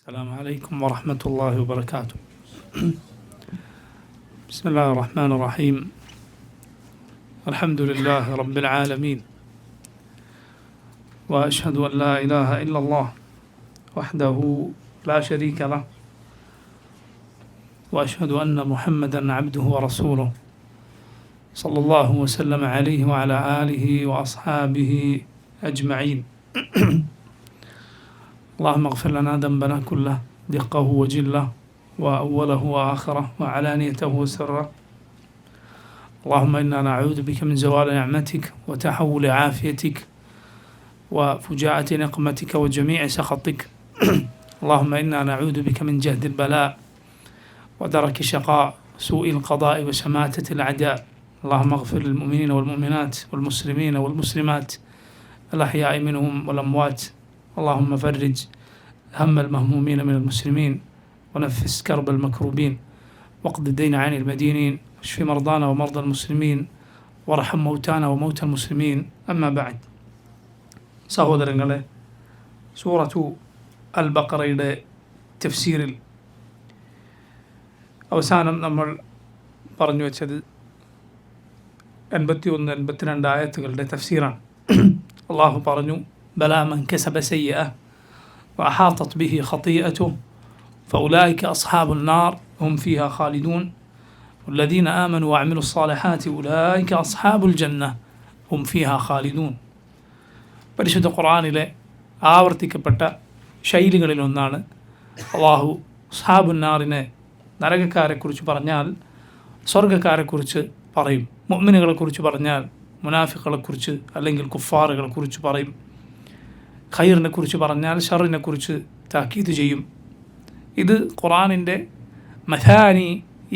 السلام عليكم ورحمة الله وبركاته. بسم الله الرحمن الرحيم. الحمد لله رب العالمين، وأشهد أن لا إله إلا الله وحده لا شريك له، وأشهد أن محمدا عبده ورسوله صلى الله وسلم عليه وعلى آله وأصحابه أجمعين. اللهم اغفر لنا ذنبنا كله، دقه وجله وأوله وآخره وعلانيته وسره. اللهم إنا نعوذ بك من زوال نعمتك وتحول عافيتك وفجاءة نقمتك وجميع سخطك. اللهم إنا نعوذ بك من جهد البلاء ودرك الشقاء، سوء القضاء وشماتة الأعداء. اللهم اغفر للمؤمنين والمؤمنات والمسلمين والمسلمات الأحياء منهم والأموات. اللهم فرج هم المهمومين من المسلمين، ونفس كرب المكروبين، واقض الدين عن المدينين، واشف مرضانا ومرضى المسلمين، وارحم موتانا وموتى المسلمين. أما بعد. സഹോദരങ്ങളെ, സൂറത്തു അൽ ബഖറയുടെ തഫ്സീറിൽ അവസാനം നമ്മൾ പറഞ്ഞു വെച്ചത് 81-82 ആയത്തുകളുടെ തഫ്സീറാണ്. അള്ളാഹു പറഞ്ഞു, ബലാ മൻ കസബ സയ്യിഅ വഅഹാതത് ബിഹി ഖതീഅതുഹു ഫഉലൈക അസ്ഹാബുൻ നാർ ഹും ഫീഹാ ഖാലിദൂൻ വല്ലദീന ആമനു വഅമിലു സ്സാലിഹാത്തി ഉലൈക അസ്ഹാബുൽ ജന്ന ഹും ഫീഹാ ഖാലിദൂൻ. പരിശുദ്ധ ഖുർആനിലെ ആവർത്തിക്കപ്പെട്ട ശൈലികളിലൊന്നാണ് അള്ളാഹു അസ്ഹാബുൻ നാറിനെ, നരകക്കാരെക്കുറിച്ച് പറഞ്ഞാൽ സ്വർഗ്ഗക്കാരെക്കുറിച്ച് പറയും, മുഅ്മിനുകളെക്കുറിച്ച് പറഞ്ഞാൽ മുനാഫിഖുകളെക്കുറിച്ച് അല്ലെങ്കിൽ കുഫാറുകളെക്കുറിച്ച് പറയും, ഖൈറിനെ കുറിച്ച് പറഞ്ഞാൽ ഷറിനെ കുറിച്ച് താക്കീത് ചെയ്യും. ഇത് ഖുർആനിൻ്റെ മഥാനി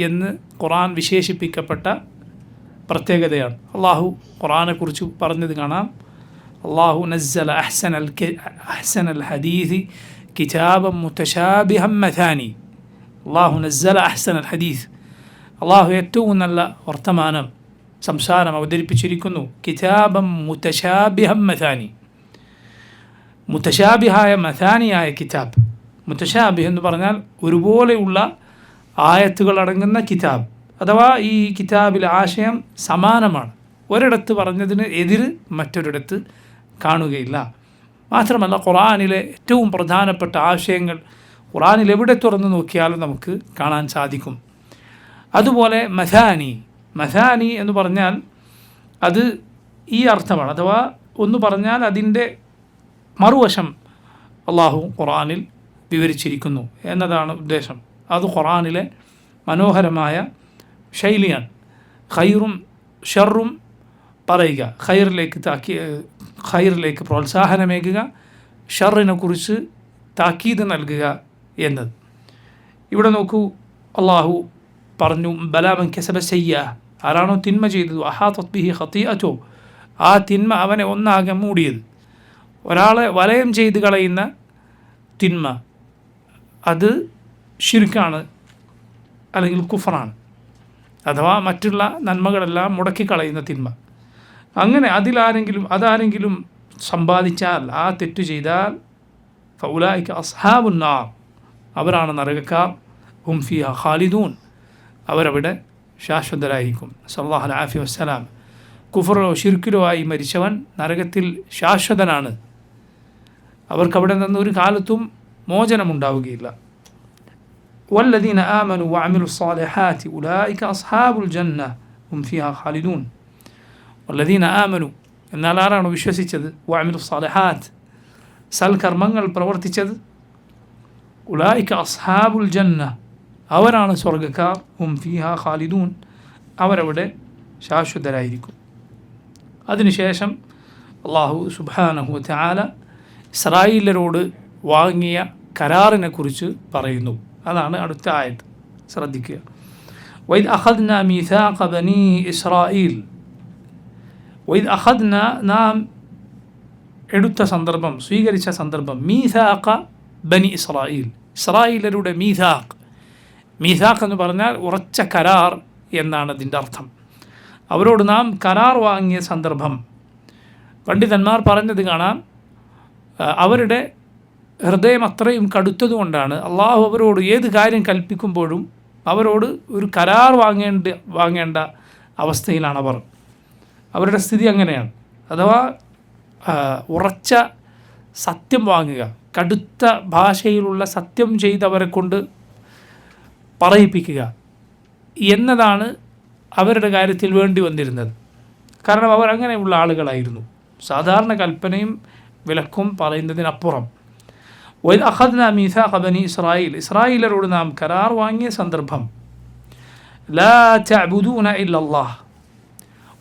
എന്ന് ഖുർആൻ വിശേഷിപ്പിക്കപ്പെട്ട പ്രത്യേകതയാണ്. അള്ളാഹു ഖുർആനെക്കുറിച്ച് പറഞ്ഞത് കാണാം, അള്ളാഹു നസ്സല അഹ്സനൽ ഹദീസ് കിതാബൻ മുതശാബിഹൻ മഥാനി. അള്ളാഹു നസ്സല അഹ്സനൽ ഹദീസ്, അള്ളാഹു ഏറ്റവും നല്ല വർത്തമാനം, സംസാരം അവതരിപ്പിച്ചിരിക്കുന്നു. കിതാബൻ മുതശാബിഹൻ മഥാനി, മുതശാബിഹായ മഥാനിയായ കിതാബ്. മുതശാബിഹ് എന്ന് പറഞ്ഞാൽ ഒരുപോലെയുള്ള ആയത്തുകൾ അടങ്ങുന്ന കിതാബ്, അഥവാ ഈ കിതാബിലെ ആശയം സമാനമാണ്. ഒരിടത്ത് പറഞ്ഞതിന് എതിര് മറ്റൊരിടത്ത് കാണുകയില്ല. മാത്രമല്ല, ഖുർആനിലെ ഏറ്റവും പ്രധാനപ്പെട്ട ആശയങ്ങൾ ഖുർആനിൽ എവിടെ തുറന്നു നോക്കിയാലും നമുക്ക് കാണാൻ സാധിക്കും. അതുപോലെ മഥാനി എന്ന് പറഞ്ഞാൽ അത് ഈ അർത്ഥമാണ്, അഥവാ ഒന്ന് പറഞ്ഞാൽ അതിൻ്റെ മറുവശം അള്ളാഹു ഖുർആനിൽ വിവരിച്ചിരിക്കുന്നു എന്നതാണ് ഉദ്ദേശം. അത് ഖുർആനിലെ മനോഹരമായ ശൈലിയാണ്. ഖൈറും ഷറും പറയുക, ഖൈറിലേക്ക് പ്രോത്സാഹനമേകുക, ഷറിനെ കുറിച്ച് താക്കീത് നൽകുക എന്നത്. ഇവിടെ നോക്കൂ, അള്ളാഹു പറഞ്ഞു, ബലാ മൻ കസബ സയ്യിഅ, ആരാണോ തിന്മ ചെയ്തത്, അഹാതത് ബിഹി ഖതീഅതുഹു, ആ തിന്മ അവനെ ഒന്നാകെ മൂടിയത്. ഒരാളെ വലയം ചെയ്ത് കളയുന്ന തിന്മ അത് ശിർക്കാണ് അല്ലെങ്കിൽ കുഫറാണ്, അഥവാ മറ്റുള്ള നന്മകളെല്ലാം മുടക്കിക്കളയുന്ന തിന്മ. അങ്ങനെ അതാരെങ്കിലും സമ്പാദിച്ചാൽ, ആ തെറ്റു ചെയ്താൽ, ഫഉലൈക അസ്ഹാബുൻ നാർ, അവരാണ് നരകക്കാർ, ഹും ഫീഹാ ഖാലിദൂൻ, അവരവിടെ ശാശ്വതരായിരിക്കും. സല്ലല്ലാഹു അലൈഹി വസല്ലം. കുഫറിലോ ശിർക്കിലോ ആയി മരിച്ചവൻ നരകത്തിൽ ശാശ്വതനാണ്, അവർക്കവിടെ നിന്ന് ഒരു കാലത്തും മോചനമുണ്ടാവുകയില്ല. വല്ലദീന ആമനു വഅമിലു സ്സാലിഹാത്തി ഉലൈക അസ്ഹാബുൽ ജന്ന ഹും ഫീഹാ ഖാലിദൂൻ. വല്ലദീന ആമനു എന്നാൽ ആരാണോ വിശ്വസിച്ചത്, വഅമിലു സ്സാലിഹാത്ത് സൽകർമ്മങ്ങൾ പ്രവർത്തിച്ചത്, ഉലൈക അസ്ഹാബുൽ ജന്ന അവരാണ് സ്വർഗ്ഗക്കാർ, ഹും ഫീഹാ ഖാലിദൂൻ അവരവിടെ ശാശ്വതരായിരിക്കും. അതിനുശേഷം അള്ളാഹു സുബ്ഹാനഹു വതആല ഇസ്രായേലരോട് വാങ്ങിയ കരാറിനെ കുറിച്ച് പറയുന്നു. അതാണ് അടുത്ത ആയത്ത്. ശ്രദ്ധിക്കുക. വൈദ് അഖദ്ന മീസാഖ ബനീ ഇസ്രായീൽ, വൈദ് അഖദ്ന നാം എടുത്ത സന്ദർഭം, സ്വീകരിച്ച സന്ദർഭം, മീസാഖ ബനി ഇസ്രായീൽ, ഇസ്രായേലരുടെ മീസാഖ്. മീസാഖ് എന്ന് പറഞ്ഞാൽ ഉറച്ച കരാർ എന്നാണ് അതിൻ്റെ അർത്ഥം. അവരോട് നാം കരാർ വാങ്ങിയ സന്ദർഭം പണ്ഡിതന്മാർ പറഞ്ഞത് കാണാം. അവരുടെ ഹൃദയം അത്രയും കടുത്തതുകൊണ്ടാണ് അള്ളാഹു അവരോട് ഏത് കാര്യം കൽപ്പിക്കുമ്പോഴും അവരോട് ഒരു കരാർ വാങ്ങേണ്ട അവസ്ഥയിലാണ് അവരുടെ സ്ഥിതി അങ്ങനെയാണ്. അഥവാ ഉറച്ച സത്യം വാങ്ങുക, കടുത്ത ഭാഷയിലുള്ള സത്യം ചെയ്തവരെ കൊണ്ട് പറയിപ്പിക്കുക എന്നതാണ് അവരുടെ കാര്യത്തിൽ വേണ്ടി വന്നിരുന്നത്. കാരണം അവർ അങ്ങനെയുള്ള ആളുകളായിരുന്നു. സാധാരണ കൽപ്പനയും വിലക്കും പറയുന്നതിനപ്പുറം വൈദ് അഖദ്നാ മീസാഖ ബനി ഇസ്രായീൽ, ഇസ്രായേലരോട് നാം കരാർ വാങ്ങിയ സന്ദർഭം, ലാ തഅ്ബുദൂന ഇല്ലല്ലാഹ്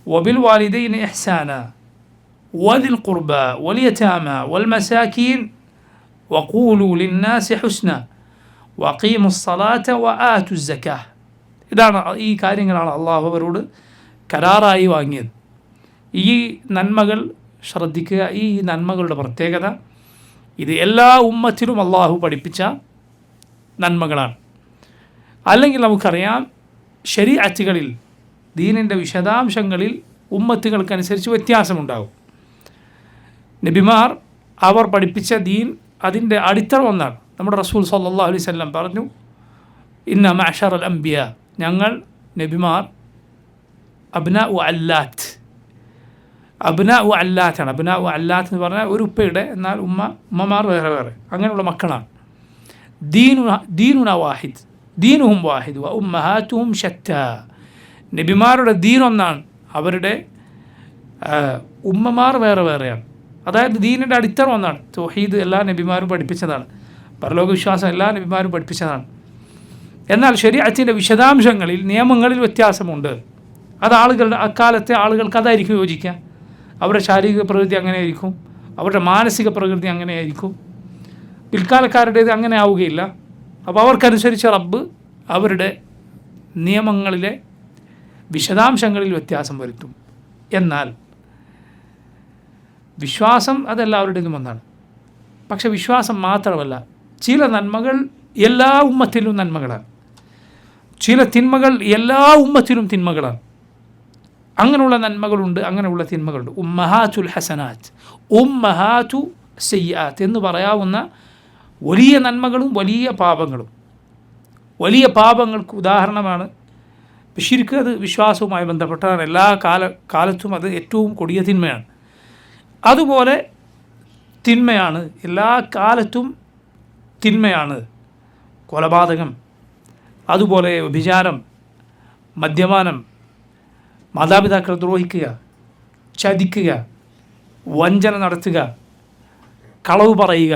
വബിൽ വാലിദൈനി ഇഹ്സാന വദിൽ ഖുർബ വൽ യതാമ വൽ മസാകീൻ വഖൂലു ലിന്നാസി ഹുസ്ന വഖീമുസ് സ്വലാത്ത വആതുസ് സക്കാഹ്. ഇതാണ്, ഈ കാര്യങ്ങളാണ് അള്ളാഹു അവരോട് കരാറായി വാങ്ങിയത്. ഈ നന്മകൾ ശ്രദ്ധിക്കുക. ഈ നന്മകളുടെ പ്രത്യേകത ഇത് എല്ലാ ഉമ്മത്തിലും അള്ളാഹു പഠിപ്പിച്ച നന്മകളാണ്. അല്ലെങ്കിൽ നമുക്കറിയാം, ശരീഅത്തുകളിൽ, ദീനിൻ്റെ വിശദാംശങ്ങളിൽ ഉമ്മത്തുകൾക്കനുസരിച്ച് വ്യത്യാസമുണ്ടാകും. നബിമാർ അവർ പഠിപ്പിച്ച ദീൻ അതിൻ്റെ അടിത്തറ ഒന്നാണ്. നമ്മുടെ റസൂൽ സല്ലല്ലാഹു അലൈഹി വസല്ലം പറഞ്ഞു, ഇന്ന മഅ്ശറൽ അംബിയ, ഞങ്ങൾ നബിമാർ അബ്നാഉ അല്ലാത്ത്, അബ്നാഉ അല്ലാത്താണ്. അബ്നാഉ അല്ലാത്ത് എന്ന് പറഞ്ഞാൽ ഒരു ഉപ്പയുടെ, എന്നാൽ ഉമ്മമാർ വേറെ വേറെ, അങ്ങനെയുള്ള മക്കളാണ്. ദീനുന വാഹിദ്, ദീനുഹും വാഹിദ് വ ഉമ്മഹാത്തുഹും ശത്ത. നബിമാരുടെ ദീൻ ഒന്നാണ്, അവരുടെ ഉമ്മമാർ വേറെ വേറെയാണ്. അതായത് ദീനിൻ്റെ അടിത്തറ ഒന്നാണ്. തൗഹീദ് എല്ലാ നബിമാരും പഠിപ്പിച്ചതാണ്, പരലോക വിശ്വാസം എല്ലാ നബിമാരും പഠിപ്പിച്ചതാണ്. എന്നാൽ ശരീഅത്തിൻ്റെ വിശദാംശങ്ങളിൽ, നിയമങ്ങളിൽ വ്യത്യാസമുണ്ട്. അത് അക്കാലത്തെ ആളുകൾക്ക് അതായിരിക്കും യോജിക്കുക. അവരുടെ ശാരീരിക പ്രകൃതി അങ്ങനെയായിരിക്കും, അവരുടെ മാനസിക പ്രകൃതി അങ്ങനെയായിരിക്കും. പിൽക്കാലക്കാരുടേത് അങ്ങനെ ആവുകയില്ല. അപ്പോൾ അവർക്കനുസരിച്ച് റബ്ബ് അവരുടെ നിയമങ്ങളിലെ വിശദാംശങ്ങളിൽ വ്യത്യാസം വരുത്തും. എന്നാൽ വിശ്വാസം അതെല്ലാവരുടേതും ഒന്നാണ്. പക്ഷെ വിശ്വാസം മാത്രമല്ല, ചില നന്മകൾ എല്ലാ ഉമ്മത്തിലും നന്മകളാണ്, ചില തിന്മകൾ എല്ലാ ഉമ്മത്തിലും തിന്മകളാണ്. അങ്ങനെയുള്ള നന്മകളുണ്ട്, അങ്ങനെയുള്ള തിന്മകളുണ്ട്. ഉമ്മഹാത്തുൽ ഹസനാത്ത്, ഉമ്മഹാത്തു സയ്യാത്ത് എന്ന് പറയാവുന്ന വലിയ നന്മകളും വലിയ പാപങ്ങളും. വലിയ പാപങ്ങൾക്ക് ഉദാഹരണമാണ് ശിർക്ക്. അത് വിശ്വാസവുമായി ബന്ധപ്പെട്ടതാണ്. എല്ലാ കാലത്തും അത് ഏറ്റവും കൊടിയ തിന്മയാണ്. അതുപോലെ തിന്മയാണ്, എല്ലാ കാലത്തും തിന്മയാണ് കൊലപാതകം, അതുപോലെ വ്യഭിചാരം, മദ്യപാനം, മാതാപിതാക്കളെ ദ്രോഹിക്കുക, ചതിക്കുക, വഞ്ചന നടത്തുക, കളവ് പറയുക.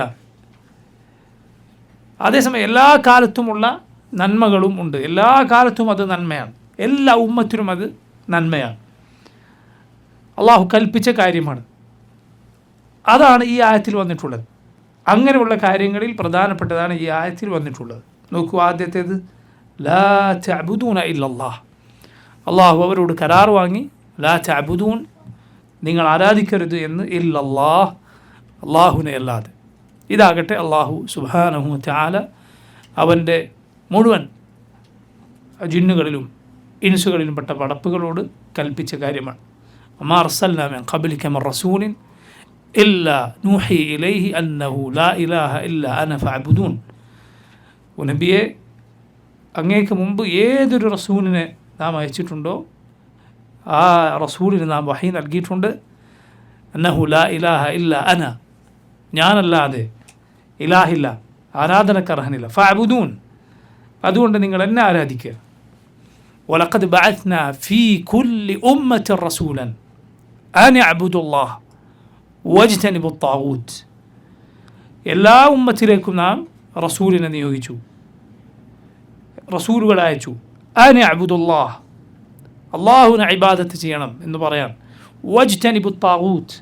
അതേസമയം എല്ലാ കാലത്തുമുള്ള നന്മകളും ഉണ്ട്. എല്ലാ കാലത്തും അത് നന്മയാണ്, എല്ലാ ഉമ്മത്തിനും അത് നന്മയാണ്. അള്ളാഹു കൽപ്പിച്ച കാര്യമാണ്. അതാണ് ഈ ആയത്തിൽ വന്നിട്ടുള്ളത്. അങ്ങനെയുള്ള കാര്യങ്ങളിൽ പ്രധാനപ്പെട്ടതാണ് ഈ ആയത്തിൽ വന്നിട്ടുള്ളത്. നോക്കൂ, ആദ്യത്തേത് ലാ തഅ്ബുദൂന ഇല്ലല്ലാഹ്. അള്ളാഹു അവരോട് കരാർ വാങ്ങി, ലാ തഅ്ബുദൂൻ, നിങ്ങൾ ആരാധിക്കരുത് എന്ന്, ഇല്ലല്ലാഹ്, അള്ളാഹുവിനെ അല്ലാതെ. ഇതാകട്ടെ അള്ളാഹു സുബ്ഹാനഹു വതആല അവൻ്റെ മുഴുവൻ ജിന്നുകളിലും ഇൻസുകളിലും പെട്ട പടപ്പുകളോട് കൽപ്പിച്ച കാര്യമാണ്. വമാ അർസൽനാ മിൻ ഖബ്ലിക മിൻ റസൂലിൻ ഇല്ലാ നൂഹി ഇലൈഹി അന്നഹു ലാ ഇലാഹ ഇല്ലാ അന ഫഅബ്ദൂൻ. നബിയെ, അങ്ങേക്ക് മുമ്പ് ഏതൊരു റസൂലിനെ നാം അയച്ചിട്ടുണ്ടോ ആ റസൂലിന് നാം വഹി നൽകിയിട്ടുണ്ട്. അന്നഹു ലാ ഇലാഹ ഇല്ലാ അന, ഞാനല്ലാതെ ഇലാഹില്ല, ആരാധനക്കർഹനില്ല. ഫഅബ്ദൂൻ, അതുകൊണ്ട് നിങ്ങൾ എന്നെ ആരാധിക്കുക. വലഖദ് ബഅത്നാ ഫീ കുല്ലി ഉമ്മത്തിൻ റസൂലൻ അൻ അഅ്ബുദുല്ലാഹ വജ്തനിബു ത്വാഗൂത്ത്. എല്ലാ ഉമ്മത്തിലേക്കും നാം റസൂലിനെ നിയോഗിച്ചു, റസൂലുകളെ അയച്ചു. അൻ അഅ്ബുദുല്ലാഹ, അള്ളാഹുവിനെ ഇബാദത്ത് ചെയ്യണം എന്ന് പറയാൻ. വജ്തനിബു ത്വാഗൂത്ത്,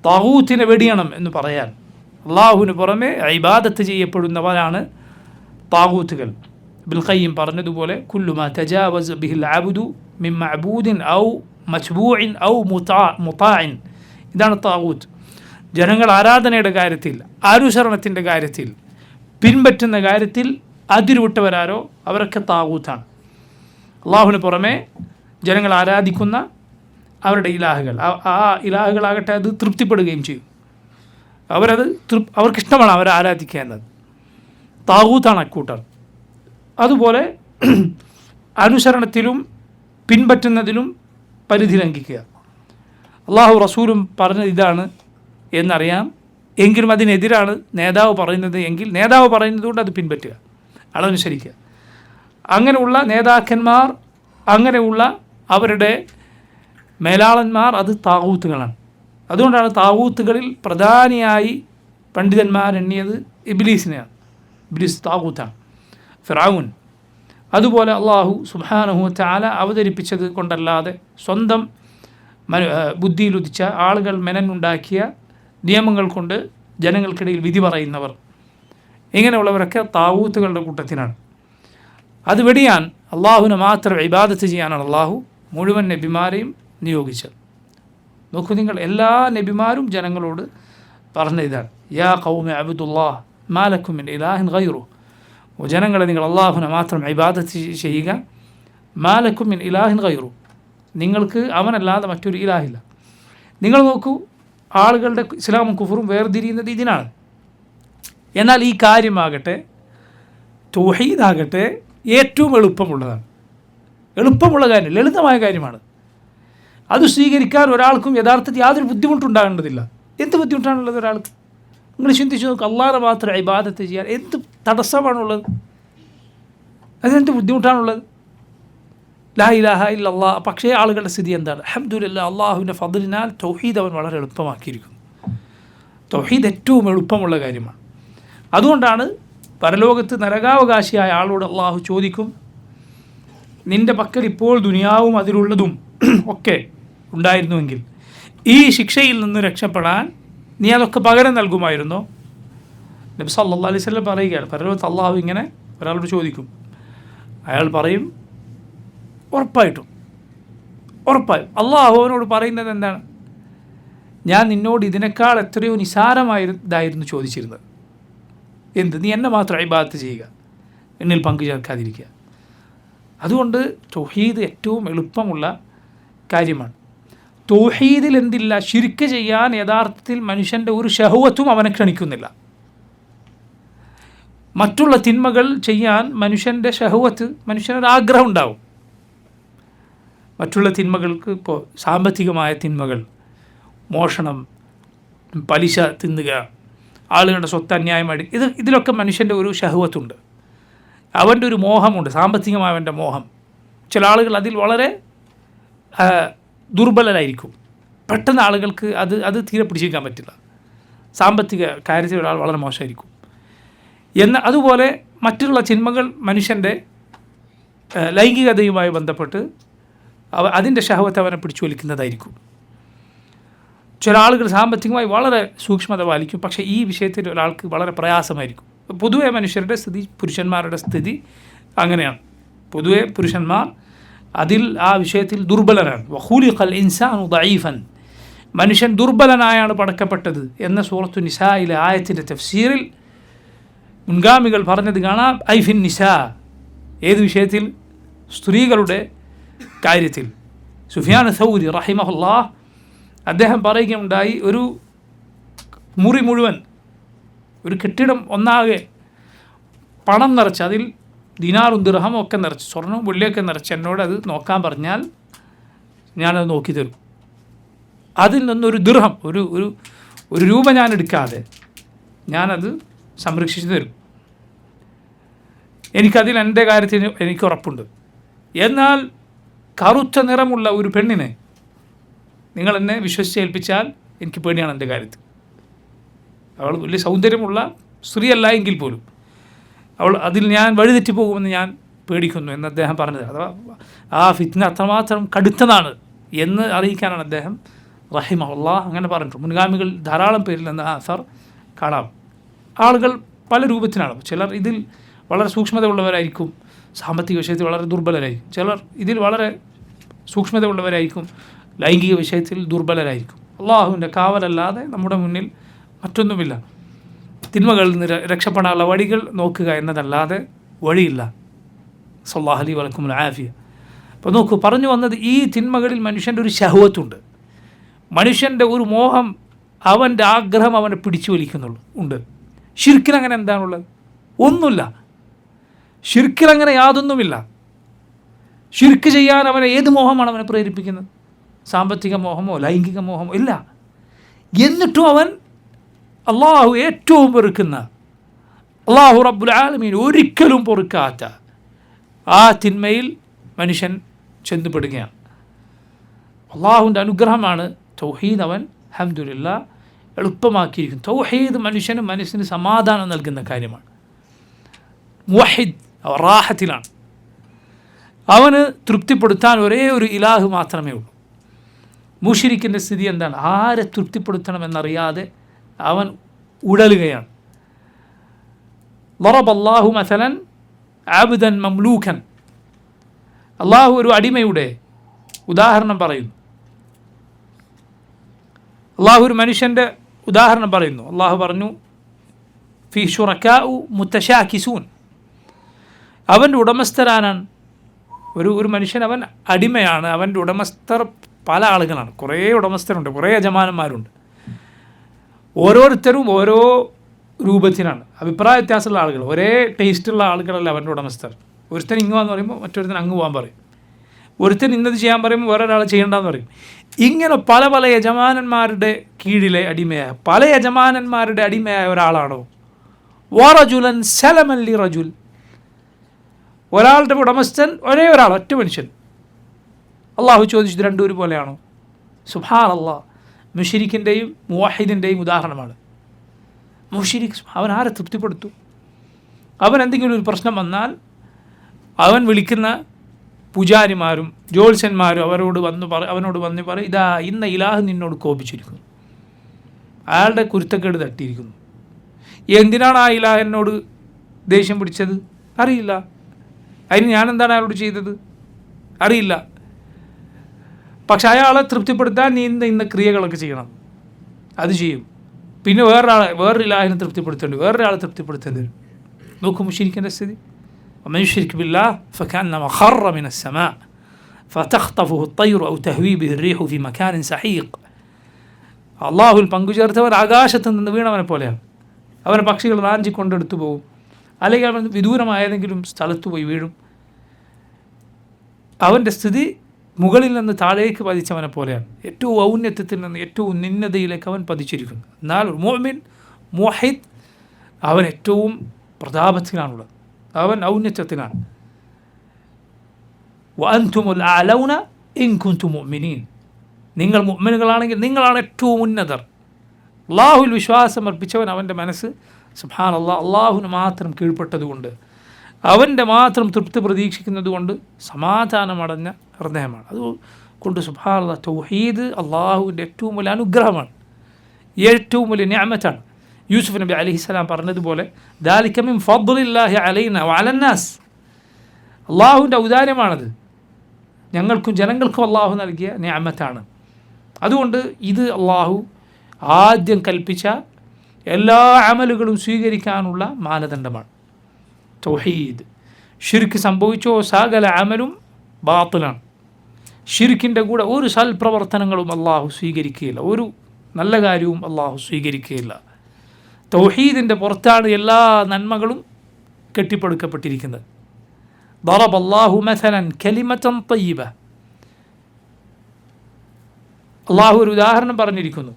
താഗൂത്തിനെ വെടിയണം എന്ന് പറയാൻ. അള്ളാഹുവിന് പുറമെ ഇബാദത്ത് ചെയ്യപ്പെടുന്നവരാണ് താഗൂത്തുകൾ. ഇബ്നുൽ ഖയ്യിം പറഞ്ഞതുപോലെ കുല്ലു മാ തജാവസ ബിഹിൽ അബ്ദു മിൻ മഅബൂദിൻ ഔ മത്ബൂഇൻ ഔ മുതാഇൻ. ഇതാണ് താഗൂത്ത്. ജനങ്ങൾ ആരാധനയുടെ കാര്യത്തിൽ, അനുസരണത്തിൻ്റെ കാര്യത്തിൽ, പിൻപറ്റുന്ന കാര്യത്തിൽ അതിരുവിട്ടവരാരോ അവരൊക്കെ താഗൂത്താണ്. അള്ളാഹുവിന് പുറമെ ജനങ്ങൾ ആരാധിക്കുന്ന അവരുടെ ഇലാഹുകൾ, ആ ഇലാഹുകളാകട്ടെ അത് തൃപ്തിപ്പെടുകയും ചെയ്യും. അവർക്കിഷ്ടമാണ് അവരെ ആരാധിക്കേണ്ടത്. താഗൂത്താണ് അക്കൂട്ടർ. അതുപോലെ അനുസരണത്തിലും പിൻപറ്റുന്നതിലും പരിധി ലംഘിക്കുക. അള്ളാഹു റസൂലും പറഞ്ഞത് ഇതാണ് എന്നറിയാം, എങ്കിലും അതിനെതിരാണ് നേതാവ് പറയുന്നത് എങ്കിൽ നേതാവ് പറയുന്നത് കൊണ്ട് അത് പിൻപറ്റുക, അതനുസരിക്കുക. അങ്ങനെയുള്ള നേതാക്കന്മാർ, അങ്ങനെയുള്ള അവരുടെ മേലാളന്മാർ അത് താഗൂത്തുകളാണ്. അതുകൊണ്ടാണ് താഗൂത്തുകളിൽ പ്രധാനിയായി പണ്ഡിതന്മാർ എണ്ണിയത് ഇബ്ലീസിനെയാണ്. ഇബ്ലീസ് താഗൂത്താണ്, ഫിറഔൻ. അതുപോലെ അള്ളാഹു സുബ്ഹാനഹു വ തആല അവതരിപ്പിച്ചത് കൊണ്ടല്ലാതെ സ്വന്തം ബുദ്ധിയിലുദിച്ച ആളുകൾ മെനഞ്ഞുണ്ടാക്കിയ നിയമങ്ങൾ കൊണ്ട് ജനങ്ങൾക്കിടയിൽ വിധി പറയുന്നവർ, ഇങ്ങനെയുള്ളവരൊക്കെ താവൂത്തുകളുടെ കൂട്ടത്തിനാണ്. അത് വെടിയാൻ അള്ളാഹുവിനെ മാത്രം ഇബാദത്ത് ചെയ്യാനാണ് അള്ളാഹു മുഴുവൻ നബിമാരെയും നിയോഗിച്ചത്. നോക്കൂ നിങ്ങൾ, എല്ലാ നബിമാരും ജനങ്ങളോട് പറഞ്ഞ ഇതാണ്, യാ ഖൗമി അബ്ദുല്ലാഹ് മാ ലക്കും മിൻ ഇലാഹിൻ ഗൈറു. ജനങ്ങളെ നിങ്ങൾ അള്ളാഹുവിനെ മാത്രം ഇബാദത്ത് ചെയ്യുക, മാ ലക്കും മിൻ ഇലാഹിൻ ഗൈറു, നിങ്ങൾക്ക് അവനല്ലാതെ മറ്റൊരു ഇലാഹില്ല. നിങ്ങൾ നോക്കൂ, ആളുകളുടെ ഇസ്ലാമും കുഫറും വേർതിരിയുന്നത് ഇതിനാണ്. എന്നാൽ ഈ കാര്യമാകട്ടെ, തൗഹീദാകട്ടെ, ഏറ്റവും എളുപ്പമുള്ളതാണ്. എളുപ്പമുള്ള കാര്യം, ലളിതമായ കാര്യമാണ്. അത് സ്വീകരിക്കാൻ ഒരാൾക്കും യഥാർത്ഥത്തിൽ യാതൊരു ബുദ്ധിമുട്ടുണ്ടാകേണ്ടതില്ല. എന്ത് ബുദ്ധിമുട്ടാണുള്ളത് ഒരാൾക്ക്? നിങ്ങൾ ചിന്തിച്ച് നോക്കുക, അള്ളാഹുവിനെ മാത്രം ഇബാദത്ത് ചെയ്യാൻ എന്ത് തടസ്സമാണുള്ളത്? അതിനെന്ത് ബുദ്ധിമുട്ടാണുള്ളത്? ലാ ഇലാഹ ഇല്ലല്ലാഹ്. പക്ഷേ ആളുകളുടെ സ്ഥിതി എന്താണ്? അൽഹംദുലില്ലാഹ്, അള്ളാഹുവിൻ്റെ ഫദ്ലിനാൽ തൗഹീദ് അവൻ വളരെ എളുപ്പമാക്കിയിരിക്കുന്നു. തൗഹീദ് ഏറ്റവും എളുപ്പമുള്ള കാര്യമാണ്. അതുകൊണ്ടാണ് പരലോകത്ത് നരകാവകാശിയായ ആളോട് അള്ളാഹു ചോദിക്കും, നിൻ്റെ പക്കൽ ഇപ്പോൾ ദുനിയാവും അതിലുള്ളതും ഒക്കെ ഉണ്ടായിരുന്നുവെങ്കിൽ ഈ ശിക്ഷയിൽ നിന്ന് രക്ഷപ്പെടാൻ നീ അതൊക്കെ പകരം നൽകുമായിരുന്നോ? നബി സല്ലല്ലാഹു അലൈഹി വസല്ലം പറയുകയാണ്, പരലോകത്ത് അള്ളാഹു ഇങ്ങനെ ഒരാളോട് ചോദിക്കും. അയാൾ പറയും, ഉറപ്പായും അള്ളാഹു അവനോട് പറയുന്നത് എന്താണ്? ഞാൻ നിന്നോട് ഇതിനേക്കാൾ എത്രയോ നിസാരമായതായിരുന്നു ചോദിച്ചിരുന്നത്. എന്ത്? നീ എന്നെ മാത്രം ഇബാദത്ത് ചെയ്യുക, എന്നിൽ പങ്കു ചേർക്കാതിരിക്കുക. അതുകൊണ്ട് തൗഹീദ് ഏറ്റവും എളുപ്പമുള്ള കാര്യമാണ്. തൗഹീദിൽ എന്തില്ല? ശിർക്ക് ചെയ്യാൻ യഥാർത്ഥത്തിൽ മനുഷ്യൻ്റെ ഒരു ഷഹവത്തും അവനെ ക്ഷണിക്കുന്നില്ല. മറ്റുള്ള തിന്മകൾ ചെയ്യാൻ മനുഷ്യൻ്റെ ഷഹവത്ത്, മനുഷ്യനൊരാഗ്രഹം ഉണ്ടാവും. മറ്റുള്ള തിന്മകൾക്ക്, ഇപ്പോൾ സാമ്പത്തികമായ തിന്മകൾ, മോഷണം, പലിശ തിന്നുക, ആളുകളുടെ സ്വത്ത് അന്യായമായി, ഇതിലൊക്കെ മനുഷ്യൻ്റെ ഒരു ഷഹവത്തുണ്ട്, അവൻ്റെ ഒരു മോഹമുണ്ട്, സാമ്പത്തികമായ അവൻ്റെ മോഹം. ചില ആളുകൾ അതിൽ വളരെ ദുർബലരായിരിക്കും. പെട്ടെന്ന് ആളുകൾക്ക് അത് തീരെ പിടിച്ചിരിക്കാൻ പറ്റില്ല. സാമ്പത്തിക കാര്യത്തിൽ ഒരാൾ വളരെ മോശമായിരിക്കും. അതുപോലെ മറ്റുള്ള തിന്മകൾ മനുഷ്യൻ്റെ ലൈംഗികതയുമായി ബന്ധപ്പെട്ട് അതിൻ്റെ ഷഹവത്ത് അവനെ പിടിച്ചു വലിക്കുന്നതായിരിക്കും. ചില ആളുകൾ സാമ്പത്തികമായി വളരെ സൂക്ഷ്മത പാലിക്കും, പക്ഷേ ഈ വിഷയത്തിൽ ഒരാൾക്ക് വളരെ പ്രയാസമായിരിക്കും. പൊതുവെ മനുഷ്യരുടെ സ്ഥിതി, പുരുഷന്മാരുടെ സ്ഥിതി അങ്ങനെയാണ്. പൊതുവെ പുരുഷന്മാർ അതിൽ ആ വിഷയത്തിൽ ദുർബലരാണ്. വഖുലിഖൽ ഇൻസാനു ദഈഫൻ, മനുഷ്യൻ ദുർബലനായാണ് പടക്കപ്പെട്ടത് എന്ന സൂറത്തു നിസായിലെ ആയത്തിൻ്റെ തഫ്സീറിൽ മുൻഗാമികൾ പറഞ്ഞത് കാണാം. ഐഫിൻ നിസാ, ഏത് വിഷയത്തിൽ? സ്ത്രീകളുടെ കാര്യത്തിൽ. സുഫിയാൻ സൗരി റഹിമഹുല്ലാഹ് അദ്ദേഹം പറയുകയുണ്ടായി, ഒരു മുറി മുഴുവൻ, ഒരു കെട്ടിടം ഒന്നാകെ പണം നിറച്ച്, അതിൽ ദിനാറും ദിർഹമും ഒക്കെ നിറച്ച്, സ്വർണവും വെള്ളിയൊക്കെ നിറച്ച് എന്നോട് അത് നോക്കാൻ പറഞ്ഞാൽ ഞാനത് നോക്കി തരും. അതിൽ നിന്നൊരു ദിർഹം, ഒരു രൂപ ഞാൻ എടുക്കാതെ ഞാനത് സംരക്ഷിച്ചു തരും. എനിക്കതിൽ എൻ്റെ കാര്യത്തിന് എനിക്ക് ഉറപ്പുണ്ട്. എന്നാൽ കറുത്ത നിറമുള്ള ഒരു പെണ്ണിനെ നിങ്ങൾ എന്നെ വിശ്വസിച്ചേൽപ്പിച്ചാൽ എനിക്ക് പേടിയാണ് എൻ്റെ കാര്യത്തിൽ. അവൾ വലിയ സൗന്ദര്യമുള്ള സ്ത്രീയല്ല എങ്കിൽ പോലും അതിൽ ഞാൻ വഴിതെറ്റി പോകുമെന്ന് ഞാൻ പേടിക്കുന്നു എന്ന് അദ്ദേഹം പറഞ്ഞത്. അഥവാ ആ ഫിത്ന അത്രമാത്രം കടുത്തതാണ് എന്ന് അറിയിക്കാനാണ് അദ്ദേഹം റഹിമഹുല്ലാഹ് അങ്ങനെ പറഞ്ഞിട്ടുണ്ട്. മുൻഗാമികൾ ധാരാളം പേരിൽ നിന്ന് അസർ കാണാം. ആളുകൾ പല രൂപത്തിലാണ്. ചിലർ ഇതിൽ വളരെ സൂക്ഷ്മത ഉള്ളവരായിരിക്കും, സാമ്പത്തിക വിഷയത്തിൽ വളരെ ദുർബലരായിരിക്കും. ചിലർ ഇതിൽ വളരെ സൂക്ഷ്മത ഉള്ളവരായിരിക്കും, ലൈംഗിക വിഷയത്തിൽ ദുർബലരായിരിക്കും. അള്ളാഹുവിൻ്റെ കാവലല്ലാതെ നമ്മുടെ മുന്നിൽ മറ്റൊന്നുമില്ല. തിന്മകളിൽ നിന്ന് രക്ഷപ്പെടാനുള്ള വഴികൾ നോക്കുക എന്നതല്ലാതെ വഴിയില്ല. സല്ലല്ലാഹു അലൈഹി വലക്കുമുൽ ആഫിയ. അപ്പോൾ നോക്കൂ, പറഞ്ഞു വന്നത് ഈ തിന്മകളിൽ മനുഷ്യൻ്റെ ഒരു ശഹവത്തുണ്ട്, മനുഷ്യൻ്റെ ഒരു മോഹം അവൻ്റെ ആഗ്രഹം അവനെ പിടിച്ചു വലിക്കുന്നുള്ളൂ ഉണ്ട്. ഷിർക്കിലങ്ങനെ എന്താണുള്ളത്? ഒന്നുമില്ല. ഷിർക്കിലങ്ങനെ യാതൊന്നുമില്ല. ഷിർക്ക് ചെയ്യാൻ അവനെ ഏത് മോഹമാണ് അവനെ പ്രേരിപ്പിക്കുന്നത്? സാമ്പത്തിക മോഹമോ ലൈംഗിക മോഹമോ ഇല്ല. എന്നിട്ടും അവൻ അള്ളാഹു ഏറ്റവും വെറുക്കുന്ന, അള്ളാഹു റബ്ബുൽ ആലമീൻ ഒരിക്കലും പൊറുക്കാത്ത ആ തിന്മയിൽ മനുഷ്യൻ ചെന്നുപെടുകയാണ്. അള്ളാഹുവിൻ്റെ അനുഗ്രഹമാണ് തൗഹീദ്. അവൻ അൽഹംദുലില്ലാഹ് എളുപ്പമാക്കിയിരിക്കുന്നു. തൗഹീദ് മനസ്സിന് സമാധാനം നൽകുന്ന കാര്യമാണ്. മുവഹിദ് റാഹത്തിലാണ്. അവന് തൃപ്തിപ്പെടുത്താൻ ഒരേ ഒരു ഇലാഹ് മാത്രമേ ഉള്ളൂ. മുശ്രിക്കിൻ്റെ സ്ഥിതി എന്താണ്? ആരെ തൃപ്തിപ്പെടുത്തണമെന്നറിയാതെ അവൻ ഉടലുകയാണ്. ളറബല്ലാഹു മസലൻ അബ്ദൻ മംലൂക്കൻ. അള്ളാഹു ഒരു അടിമയുടെ ഉദാഹരണം പറയുന്നു. അള്ളാഹു ഒരു മനുഷ്യൻ്റെ ഉദാഹരണം പറയുന്നു. അള്ളാഹു പറഞ്ഞു, ഫീ ശുറക്കാഉ മുത്തശാകിസൂൻ. അവൻ്റെ ഉടമസ്ഥരാനാണ് ഒരു മനുഷ്യൻ. അവൻ അടിമയാണ്. അവൻ്റെ ഉടമസ്ഥർ പല ആളുകളാണ്. കുറേ ഉടമസ്ഥരുണ്ട്, കുറേ യജമാനന്മാരുണ്ട്. ഓരോരുത്തരും ഓരോ രൂപത്തിനാണ്. അഭിപ്രായ വ്യത്യാസമുള്ള ആളുകൾ, ഒരേ ടേസ്റ്റുള്ള ആളുകളല്ല അവൻ്റെ ഉടമസ്ഥർ. ഒരുത്തൻ ഇങ്ങ് പോകാന്ന് പറയുമ്പോൾ മറ്റൊരുത്തൻ അങ്ങ് പോകാൻ പറയും. ഒരുത്തൻ ഇന്നത് ചെയ്യാൻ പറയുമ്പോൾ വേറൊരാൾ ചെയ്യേണ്ടെന്ന് പറയും. ഇങ്ങനെ പല പല യജമാനന്മാരുടെ കീഴിലെ അടിമയായ, പല യജമാനന്മാരുടെ അടിമയായ ഒരാളാണോ? വറജുലൻ സലമൻ ലി റജുൽ. ഒരാളുടെ ഉടമസ്ഥൻ ഒരേ ഒരാൾ, ഒറ്റ മനുഷ്യൻ. അള്ളാഹു ചോദിച്ചത് രണ്ടും ഒരുപോലെയാണോ? സുബ്ഹാനല്ലാഹ്. മുശ്രിക്കിൻ്റെയും മുവഹിദിൻ്റെയും ഉദാഹരണമാണ്. മുശ്രിക്ക് അവൻ ആരെ തൃപ്തിപ്പെടുത്തും? അവൻ എന്തെങ്കിലും ഒരു പ്രശ്നം വന്നാൽ അവൻ വിളിക്കുന്ന പൂജാരിമാരും ജ്യോത്സ്യന്മാരും അവനോട് വന്ന് പറയും, ഇതാ ഇന്ന ഇലാഹ് നിന്നോട് കോപിച്ചിരിക്കുന്നു, അയാളുടെ കുരുത്തക്കേട് തട്ടിയിരിക്കുന്നു. എന്തിനാണ് ആ ഇലാഹ് എന്നോട് ദേഷ്യം പിടിച്ചത്? അറിയില്ല. അതിന് ഞാനെന്താണ് അയാളോട് ചെയ്തത്? അറിയില്ല. പക്ഷെ അയാളെ തൃപ്തിപ്പെടുത്താൻ നീ ഇന്ന ക്രിയകളൊക്കെ ചെയ്യണം, അത് ചെയ്യും. പിന്നെ വേറൊരു ഇലാഹിനെ തൃപ്തിപ്പെടുത്തേണ്ടി, വേറൊരാളെ തൃപ്തിപ്പെടുത്തേണ്ടി വരും. നോക്കൂ മുശ്രിക്കിൻ്റെ സ്ഥിതി. ومن يشرك بالله فكأنما خر من السماء فتخطفه الطير أو تهوي به الريح في مكان سحيق. അള്ളാഹുൽ പങ്കുചേർത്തവൻ ആകാശത്ത് നിന്ന് വീണവനെ പോലെയാണ്. അവനെ പക്ഷികൾ റാഞ്ചിക്കൊണ്ടെടുത്തു പോകും, അല്ലെങ്കിൽ അവൻ വിദൂരമായ ഏതെങ്കിലും സ്ഥലത്ത് പോയി വീഴും. അവൻ്റെ സ്ഥിതി മുകളിൽ നിന്ന് താഴേക്ക് പതിച്ചവനെ പോലെയാണ്. ഏറ്റവും ഔന്നത്യത്തിൽ നിന്ന് ഏറ്റവും നിന്നതയിലേക്ക് അവൻ പതിച്ചിരിക്കുന്നു. എന്നാൽ ഒരു മുഅ്മിൻ മുവഹിദ് അവൻ ഏറ്റവും പ്രതാപത്തിലാണുള്ളത്, അവൻ ഔന്നത്യത്തിലാണ്. വഅൻതുമുൽ അഅലൗന ഇൻ കുൻതും മുഅ്മിനീൻ. നിങ്ങൾ മുഅ്മിനുകളാണെങ്കിൽ നിങ്ങളാണ് ഏറ്റവും ഉന്നതർ. അള്ളാഹുവിൽ വിശ്വാസം അർപ്പിച്ചവൻ അവൻ്റെ മനസ്സ് സുബ്ഹാനല്ലാഹ് അള്ളാഹുവിന് മാത്രം കീഴ്പ്പെട്ടതുകൊണ്ട്, അവൻ്റെ മാത്രം തൃപ്തി പ്രതീക്ഷിക്കുന്നത് കൊണ്ട് സമാധാനമടഞ്ഞ ഹൃദയമാണ്. അതുകൊണ്ട് സുബ്ഹാനല്ലാഹ് തൗഹീദ് അള്ളാഹുവിൻ്റെ ഏറ്റവും വലിയ അനുഗ്രഹമാണ്, ഏറ്റവും വലിയ നിഅമത്താണ്. യൂസുഫ് നബി അലൈഹിസ്സലാം പറഞ്ഞതുപോലെ ദാലിക മിൻ ഫദ്ലില്ലാഹി അലൈനാ വഅലന്നാസ്. അള്ളാഹുവിൻ്റെ ഔദാര്യമാണത്, ഞങ്ങൾക്കും ജനങ്ങൾക്കും അള്ളാഹു നൽകിയ നിഅമത്താണ്. അതുകൊണ്ട് ഇത് അള്ളാഹു ആദ്യം കൽപ്പിച്ച എല്ലാ അമലുകളും സ്വീകരിക്കാനുള്ള മാനദണ്ഡമാണ് തൗഹീദ്. ഷിർക്ക് സംഭവിച്ചോ സകല അമലും ബാത്തിലാണ്. ഷിർക്കിൻ്റെ കൂടെ ഒരു സൽപ്രവർത്തനങ്ങളും അള്ളാഹു സ്വീകരിക്കുകയില്ല, ഒരു നല്ല കാര്യവും അള്ളാഹു സ്വീകരിക്കുകയില്ല. തൗഹീദിൻ്റെ പുറത്താണ് എല്ലാ നന്മകളും കെട്ടിപ്പടുക്കപ്പെട്ടിരിക്കുന്നത്. ضربallahu مثلا كلمة طيبة. അള്ളാഹു ഒരു ഉദാഹരണം പറഞ്ഞിരിക്കുന്നു,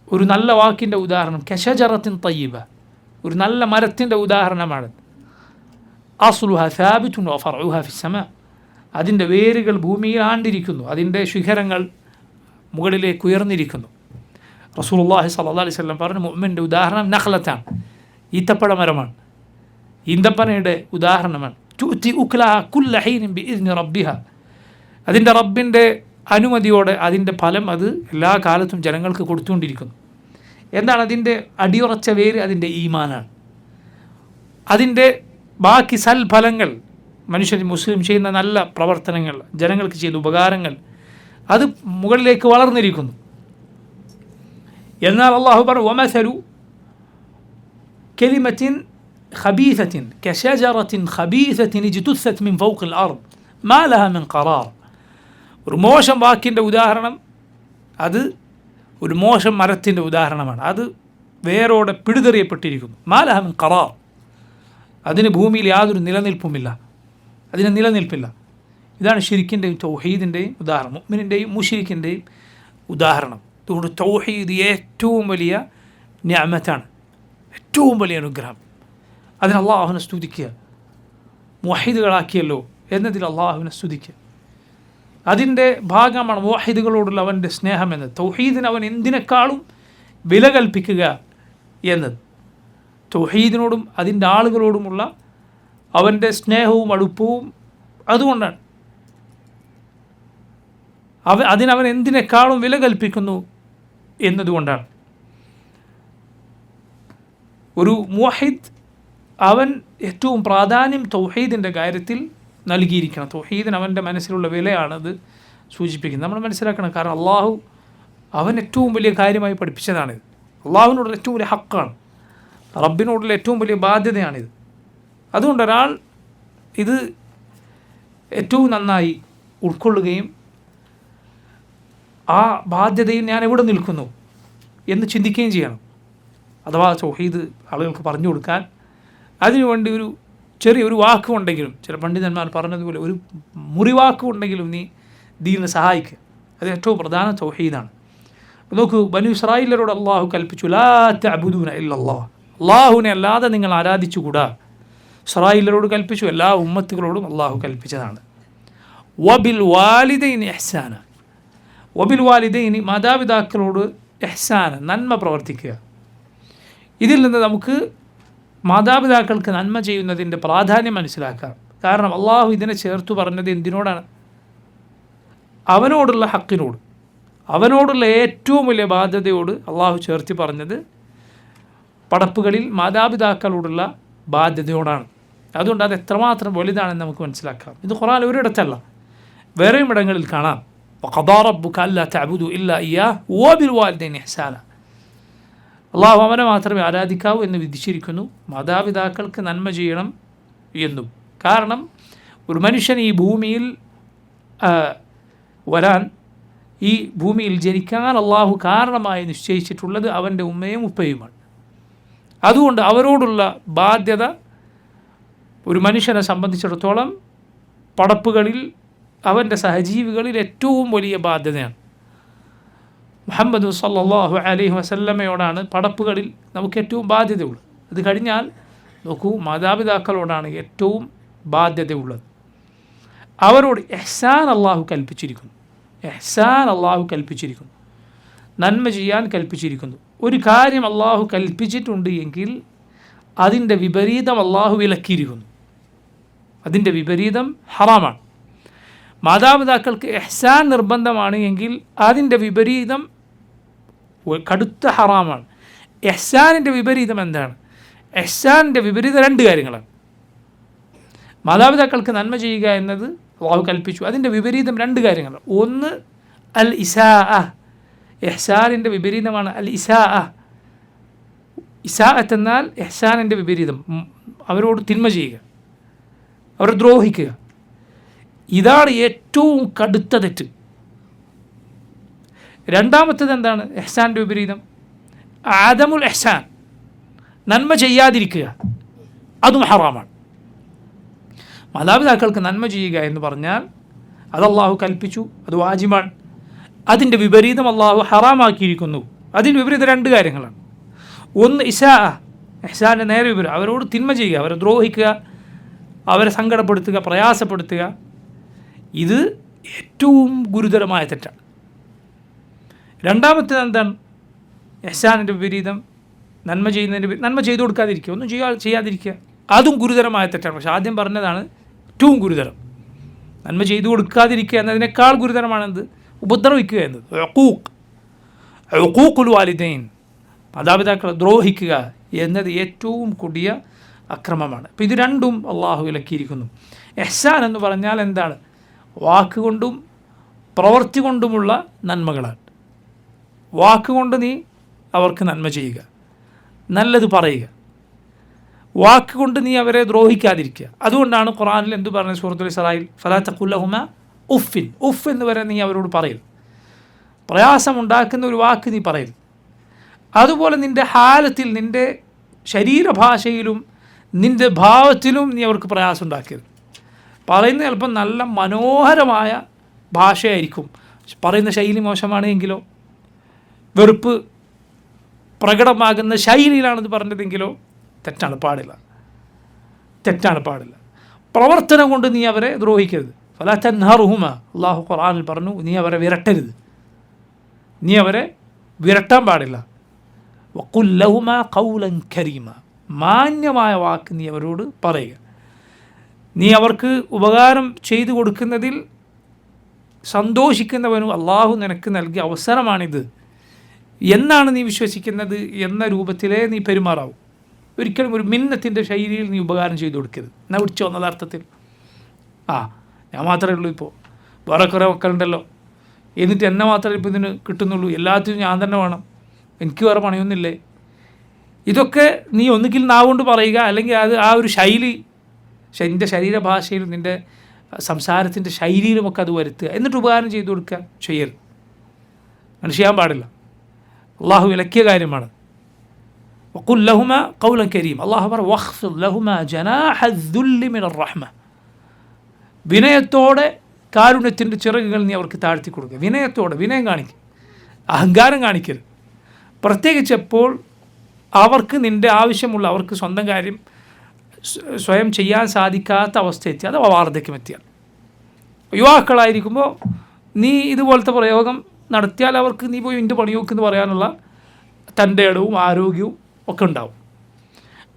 ഒരു നല്ല വാക്കിൻ്റെ ഉദാഹരണം. കശജറത്തിൻ തയ്യിബ, ഒരു നല്ല മരത്തിൻ്റെ ഉദാഹരണമാണ്. അസ്ലുഹ സാബിതുൻ വഫർഉഹ ഫിസ്സമാ. അതിൻ്റെ വേരുകൾ ഭൂമിയിൽ ആണ്ടിരിക്കുന്നു, അതിൻ്റെ ശിഖരങ്ങൾ മുകളിലേക്ക് ഉയർന്നിരിക്കുന്നു. റസൂലുള്ളാഹി സ്വല്ലല്ലാഹു അലൈഹി വസല്ലം പറഞ്ഞു, മുഅ്മിൻ്റെ ഉദാഹരണം നഖ്ലത്താണ്, ഈത്തപ്പഴ മരമാണ്, ഈന്തപ്പനയുടെ ഉദാഹരണമാണ്. തുഅതി ഉക്ലഹ കുല്ല ഹീനിൻ ബിഇദ്നി റബ്ബിഹ. അതിൻ്റെ റബ്ബിൻ്റെ അനുമതിയോടെ അതിൻ്റെ ഫലം അത് എല്ലാ കാലത്തും ജനങ്ങൾക്ക് കൊടുത്തുകൊണ്ടിരിക്കുന്നു. എന്താണ് അതിൻ്റെ അടിയുറച്ച വേര്? അതിൻ്റെ ഈമാനാണ്. അതിൻ്റെ ബാക്കി സൽഫലങ്ങൾ, മനുഷ്യൻ മുസ്ലിം ചെയ്യുന്ന നല്ല പ്രവർത്തനങ്ങൾ, ജനങ്ങൾക്ക് ചെയ്ത ഉപകാരങ്ങൾ, അത് മുകളിലേക്ക് വളർന്നിരിക്കുന്നു. എന്നാൽ അള്ളാഹു പറഞ്ഞു, വമസലു കലിമത്തിൻ ഖബീസത്തിൻ കശജറത്തിൻ ഖബീസത്തിൻ ഇജ്തുസ്സത് മിൻ ഫൗഖിൽ അർദ് മാ ലഹ മിൻ ഖറാർ. ഒരു മോശം വാക്കിൻ്റെ ഉദാഹരണം, അത് ഒരു മോശം മരത്തിൻ്റെ ഉദാഹരണമാണ്. അത് വേരോടെ പിഴുതെറിയപ്പെട്ടിരിക്കുന്നു. മാലഹ മിൻ ഖറാർ, അതിന് ഭൂമിയിൽ യാതൊരു നിലനിൽപ്പുമില്ല, അതിന് നിലനിൽപ്പില്ല. ഇതാണ് ശിർക്കിൻ്റെയും തൗഹീദിൻ്റെയും ഉദാഹരണം, മുഅ്മിനിൻ്റെയും മുശ്രിക്കിൻ്റെയും ഉദാഹരണം. അതുകൊണ്ട് തൗഹീദ് ഏറ്റവും വലിയ നിഅമത്താണ്, ഏറ്റവും വലിയ അനുഗ്രഹം. അതിന് അള്ളാഹുവിനെ സ്തുതിക്കുക. മുവഹിദുകളാക്കിയല്ലോ എന്നതിൽ അള്ളാഹുവിനെ സ്തുതിക്കുക. അതിൻ്റെ ഭാഗമാണ് മുവഹിദുകളോടുള്ള അവൻ്റെ സ്നേഹം എന്നത്. തൗഹീദിന് അവൻ എന്തിനേക്കാളും വില കൽപ്പിക്കുക എന്നത്. തൗഹീദിനോടും അതിൻ്റെ ആളുകളോടുമുള്ള അവൻ്റെ സ്നേഹവും അടുപ്പവും അതുകൊണ്ടാണ്. അതിനവൻ എന്തിനേക്കാളും വില കൽപ്പിക്കുന്നു എന്നതുകൊണ്ടാണ്. ഒരു മുവഹിദ് അവൻ ഏറ്റവും പ്രാധാന്യം തൗഹീദിൻ്റെ കാര്യത്തിൽ നൽകിയിരിക്കണം. തൗഹീദിന് അവൻ്റെ മനസ്സിലുള്ള വിലയാണത് സൂചിപ്പിക്കുന്നത്. നമ്മൾ മനസ്സിലാക്കണം. കാരണം അള്ളാഹു അവൻ ഏറ്റവും വലിയ കാര്യമായി പഠിപ്പിച്ചതാണിത്. അള്ളാഹുവിനോടുള്ള ഏറ്റവും വലിയ ഹക്കാണ്, റബ്ബിനോടുള്ള ഏറ്റവും വലിയ ബാധ്യതയാണിത്. അതുകൊണ്ട് ഒരാൾ ഇത് ഏറ്റവും നന്നായി ഉൾക്കൊള്ളുകയും ആ ബാധ്യതയിൽ ഞാൻ എവിടെ നിൽക്കുന്നു എന്ന് ചിന്തിക്കുകയും ചെയ്യണം. അഥവാ തൗഹീദ് ആളുകൾക്ക് പറഞ്ഞു കൊടുക്കാൻ അതിനുവേണ്ടി ഒരു ചെറിയൊരു വാക്കുണ്ടെങ്കിലും, ചില പണ്ഡിതന്മാർ പറഞ്ഞതുപോലെ ഒരു മുറിവാക്കുണ്ടെങ്കിലും നീ ദീനിനെ സഹായിക്കുക. അത് ഏറ്റവും പ്രധാന തൗഹീദാണ്. നോക്കൂ, ബനു ഇസ്രായേലരോട് അള്ളാഹു കൽപ്പിച്ചു, ലാ തഅബുദൂന ഇല്ലല്ലാഹ്, അള്ളാഹുവിനെ അല്ലാതെ നിങ്ങൾ ആരാധിച്ചുകൂടാ. ഇസ്രായേലരോട് കൽപ്പിച്ചു, എല്ലാ ഉമ്മത്തുകളോടും അള്ളാഹു കൽപ്പിച്ചതാണ്. വബിൽ വാലിദൈനി ഇഹ്സാന, വബിൽ വാലിദൈനി മാതാപിതാക്കളോട് ഇഹ്സാന, നന്മ പ്രവർത്തിക്കുക. ഇതിൽ നിന്ന് നമുക്ക് മാതാപിതാക്കൾക്ക് നന്മ ചെയ്യുന്നതിൻ്റെ പ്രാധാന്യം മനസ്സിലാക്കാം. കാരണം അള്ളാഹു ഇതിനെ ചേർത്തു പറഞ്ഞത് എന്തിനോടാണ്? അവനോടുള്ള ഹക്കിനോട്, അവനോടുള്ള ഏറ്റവും വലിയ ബാധ്യതയോട് അള്ളാഹു ചേർത്തി പറഞ്ഞത് പടപ്പുകളിൽ മാതാപിതാക്കളോടുള്ള ബാധ്യതയോടാണ്. അതുകൊണ്ട് അത് എത്രമാത്രം വലുതാണെന്ന് നമുക്ക് മനസ്സിലാക്കാം. ഇത് ഖുർആൻ ഒരിടത്തല്ല, വേറെയും ഇടങ്ങളിൽ കാണാം. വഖദാ റബ്ബുക അല്ലാ തഅബുദു ഇല്ലാ ഇയ്യാഹു വബിൽ വാലിദൈനി ഇഹ്സാന, അള്ളാഹു അവനെ മാത്രമേ ആരാധിക്കാവൂ എന്ന് വിധിച്ചിരിക്കുന്നു, മാതാപിതാക്കൾക്ക് നന്മ ചെയ്യണം എന്നും. കാരണം ഒരു മനുഷ്യൻ ഈ ഭൂമിയിൽ വരാൻ, ഈ ഭൂമിയിൽ ജനിക്കാൻ അള്ളാഹു കാരണമായി നിശ്ചയിച്ചിട്ടുള്ളത് അവൻ്റെ ഉമ്മയും ഉപ്പയുമാണ്. അതുകൊണ്ട് അവരോടുള്ള ബാധ്യത ഒരു മനുഷ്യനെ സംബന്ധിച്ചിടത്തോളം പടപ്പുകളിൽ അവൻ്റെ സഹജീവികളിൽ ഏറ്റവും വലിയ ബാധ്യതയാണ്. മുഹമ്മദ് സല്ലല്ലാഹു അലൈഹി വസല്ലമയോടാണ് പടപ്പുകളിൽ നമുക്ക് ഏറ്റവും ബാധ്യതയുള്ളത്. അത് കഴിഞ്ഞാൽ നോക്കൂ, മാതാപിതാക്കളോടാണ് ഏറ്റവും ബാധ്യതയുള്ളത്. അവരോട് ഇഹ്സാൻ അള്ളാഹു കൽപ്പിച്ചിരിക്കുന്നു, ഇഹ്സാൻ അള്ളാഹു കൽപ്പിച്ചിരിക്കുന്നു, നന്മ ചെയ്യാൻ കൽപ്പിച്ചിരിക്കുന്നു. ഒരു കാര്യം അള്ളാഹു കൽപ്പിച്ചിട്ടുണ്ട് എങ്കിൽ അതിൻ്റെ വിപരീതം അള്ളാഹു വിലക്കിയിരിക്കുന്നു, അതിൻ്റെ വിപരീതം ഹറാമാണ്. മാതാപിതാക്കൾക്ക് ഇഹ്സാൻ നിർബന്ധമാണ് എങ്കിൽ അതിൻ്റെ വിപരീതം കടുത്ത ഹറാമാണ്. ഇഹ്സാനിൻ്റെ വിപരീതം എന്താണ്? ഇഹ്സാനിൻ്റെ വിപരീതം രണ്ട് കാര്യങ്ങളാണ്. മാതാപിതാക്കൾക്ക് നന്മ ചെയ്യുക എന്നത് അള്ളാഹു കൽപ്പിച്ചു, അതിൻ്റെ വിപരീതം രണ്ട് കാര്യങ്ങളാണ്. ഒന്ന് അൽ ഇസാഅ, ഇഹ്സാനിൻ്റെ വിപരീതമാണ് അൽ ഇസാഅ. ഇസാഅത്ത് എന്നാൽ ഇഹ്സാനിൻ്റെ വിപരീതം, അവരോട് തിന്മ ചെയ്യുക, അവരെ ദ്രോഹിക്കുക. ഇതാണ് ഏറ്റവും കടുത്ത തെറ്റ്. രണ്ടാമത്തേത് എന്താണ്? ഇഹ്സാൻ്റെ വിപരീതം ആദമുൽ ഇഹ്സാൻ, നന്മ ചെയ്യാതിരിക്കുക, അതും ഹറാമാണ്. മാതാപിതാക്കൾക്ക് നന്മ ചെയ്യുക എന്ന് പറഞ്ഞാൽ അത് അള്ളാഹു കൽപ്പിച്ചു, അത് വാജിബാണ്. അതിൻ്റെ വിപരീതം അള്ളാഹു ഹറാമാക്കിയിരിക്കുന്നു. അതിൻ്റെ വിപരീതം രണ്ട് കാര്യങ്ങളാണ്. ഒന്ന് ഇസാഅ, ഇഹ്സാൻ്റെ നേരെ വിപരീതം, അവരോട് തിന്മ ചെയ്യുക, അവരെ ദ്രോഹിക്കുക, അവരെ സങ്കടപ്പെടുത്തുക, പ്രയാസപ്പെടുത്തുക. ഇത് ഏറ്റവും ഗുരുതരമായ തെറ്റാണ്. രണ്ടാമത്തേത് എന്താണ്? ഇഹ്സാനിൻ്റെ വിപരീതം നന്മ ചെയ്യുന്നതിൻ്റെ, നന്മ ചെയ്തു കൊടുക്കാതിരിക്കുക, ഒന്നും ചെയ്യാതിരിക്കുക, അതും ഗുരുതരമായ തെറ്റാണ്. പക്ഷെ ആദ്യം പറഞ്ഞതാണ് ഏറ്റവും ഗുരുതരം. നന്മ ചെയ്തു കൊടുക്കാതിരിക്കുക എന്നതിനേക്കാൾ ഗുരുതരമാണെന്ത്? ഉപദ്രവിക്കുക എന്നത്. ഉഖൂഖുൽ വാലിദൈൻ, മാതാപിതാക്കളെ ദ്രോഹിക്കുക എന്നത് ഏറ്റവും കൊടിയ അക്രമമാണ്. അപ്പോൾ ഇത് രണ്ടും അള്ളാഹു വിലക്കിയിരിക്കുന്നു. ഇഹ്സാൻ എന്ന് പറഞ്ഞാൽ എന്താണ്? വാക്കുകൊണ്ടും പ്രവൃത്തി കൊണ്ടുമുള്ള നന്മകളാണ്. വാക്കുകൊണ്ട് നീ അവർക്ക് നന്മ ചെയ്യുക, നല്ലത് പറയുക. വാക്കുകൊണ്ട് നീ അവരെ ദ്രോഹിക്കാതിരിക്കുക. അതുകൊണ്ടാണ് ഖുർആനിൽ എന്തു പറഞ്ഞത്? സൂറത്തുൽ ഇസ്രായിൽ, ഫലാ തഖുൽ ലഹുമാ ഉഫിൻ, ഉഫ് എന്ന് വരെ നീ അവരോട് പറയരുത്. പ്രയാസമുണ്ടാക്കുന്ന ഒരു വാക്ക് നീ പറയരുത്. അതുപോലെ നിൻ്റെ ഹാലത്തിൽ, നിൻ്റെ ശരീരഭാഷയിലും നിൻ്റെ ഭാവത്തിലും നീ അവർക്ക് പ്രയാസം ഉണ്ടാക്കരുത്. പറയുന്നത് ചിലപ്പം നല്ല മനോഹരമായ ഭാഷയായിരിക്കും, പറയുന്ന ശൈലി മോശമാണെങ്കിലോ, വെറുപ്പ് പ്രകടമാകുന്ന ശൈലിയിലാണിത് പറഞ്ഞതെങ്കിലോ തെറ്റാണ്, പാടില്ല. പ്രവർത്തനം കൊണ്ട് നീ അവരെ ദ്രോഹിക്കരുത്. ഫലാ തൻഹറുഹുമ, അല്ലാഹു ഖുർആനിൽ പറഞ്ഞു, നീ അവരെ വിരട്ടരുത്, നീ അവരെ വിരട്ടാൻ പാടില്ല. വഖുൽ ലഹുമ ഖൗലൻ കരീമ, മാന്യമായ വാക്ക് നീ അവരോട് പറയുക. നീ അവർക്ക് ഉപകാരം ചെയ്തു കൊടുക്കുന്നതിൽ സന്തോഷിക്കുന്നവനും അള്ളാഹു നിനക്ക് നൽകിയ അവസരമാണിത് എന്നാണ് നീ വിശ്വസിക്കുന്നത് എന്ന രൂപത്തിലേ നീ പെരുമാറാവും. ഒരിക്കലും ഒരു മിന്നത്തിൻ്റെ ശൈലിയിൽ നീ ഉപകാരം ചെയ്തു കൊടുക്കരുത്. എന്നാ പിടിച്ചു വന്നത് അർത്ഥത്തിൽ, ഞാൻ മാത്രമേ ഉള്ളൂ, ഇപ്പോൾ വേറെ കുറേ മക്കളുണ്ടല്ലോ, എന്നിട്ട് എന്നെ മാത്രമേ ഇപ്പോൾ ഇതിന് കിട്ടുന്നുള്ളൂ, എല്ലാത്തിനും ഞാൻ തന്നെ വേണം, എനിക്ക് വേറെ പണിയൊന്നുമില്ലേ? ഇതൊക്കെ നീ ഒന്നുകിൽ നാവുകൊണ്ട് പറയുക, അല്ലെങ്കിൽ അത് ആ ഒരു ശൈലി നിൻ്റെ ശരീരഭാഷയിലും നിൻ്റെ സംസാരത്തിൻ്റെ ശൈലിയിലുമൊക്കെ അത് വരുത്തുക, എന്നിട്ട് ഉപകാരം ചെയ്തു കൊടുക്കുക ചെയ്യരുത്. അങ്ങനെ ചെയ്യാൻ പാടില്ല. അള്ളാഹു വിലക്കിയ കാര്യമാണ്. വഖുൽ ലഹുമ ഖൗലൻ കരീം, അള്ളാഹു പറ വഖ്ഫിദ് ലഹുമ ജനാഹ ദുല്ലി മിനർ റഹ്മ, വിനയത്തോടെ കാരുണ്യത്തിൻ്റെ ചിറകുകൾ നീ അവർക്ക് താഴ്ത്തി കൊടുക്കുക. വിനയത്തോടെ, വിനയം കാണിക്കുക, അഹങ്കാരം കാണിക്കരുത്. പ്രത്യേകിച്ച് എപ്പോൾ അവർക്ക് നിൻ്റെ ആവശ്യമുള്ള, അവർക്ക് സ്വന്തം കാര്യം സ്വയം ചെയ്യാൻ സാധിക്കാത്ത അവസ്ഥ എത്തി, അഥവാ വാർദ്ധക്യം എത്തിയാൽ, യുവാക്കളായിരിക്കുമ്പോൾ നീ ഇതുപോലത്തെ പ്രയോഗം നടത്തിയാൽ അവർക്ക് നീ പോയി എൻ്റെ പണി നോക്കെന്ന് പറയാനുള്ള തൻ്റെ ഇടവും ആരോഗ്യവും ഒക്കെ ഉണ്ടാവും.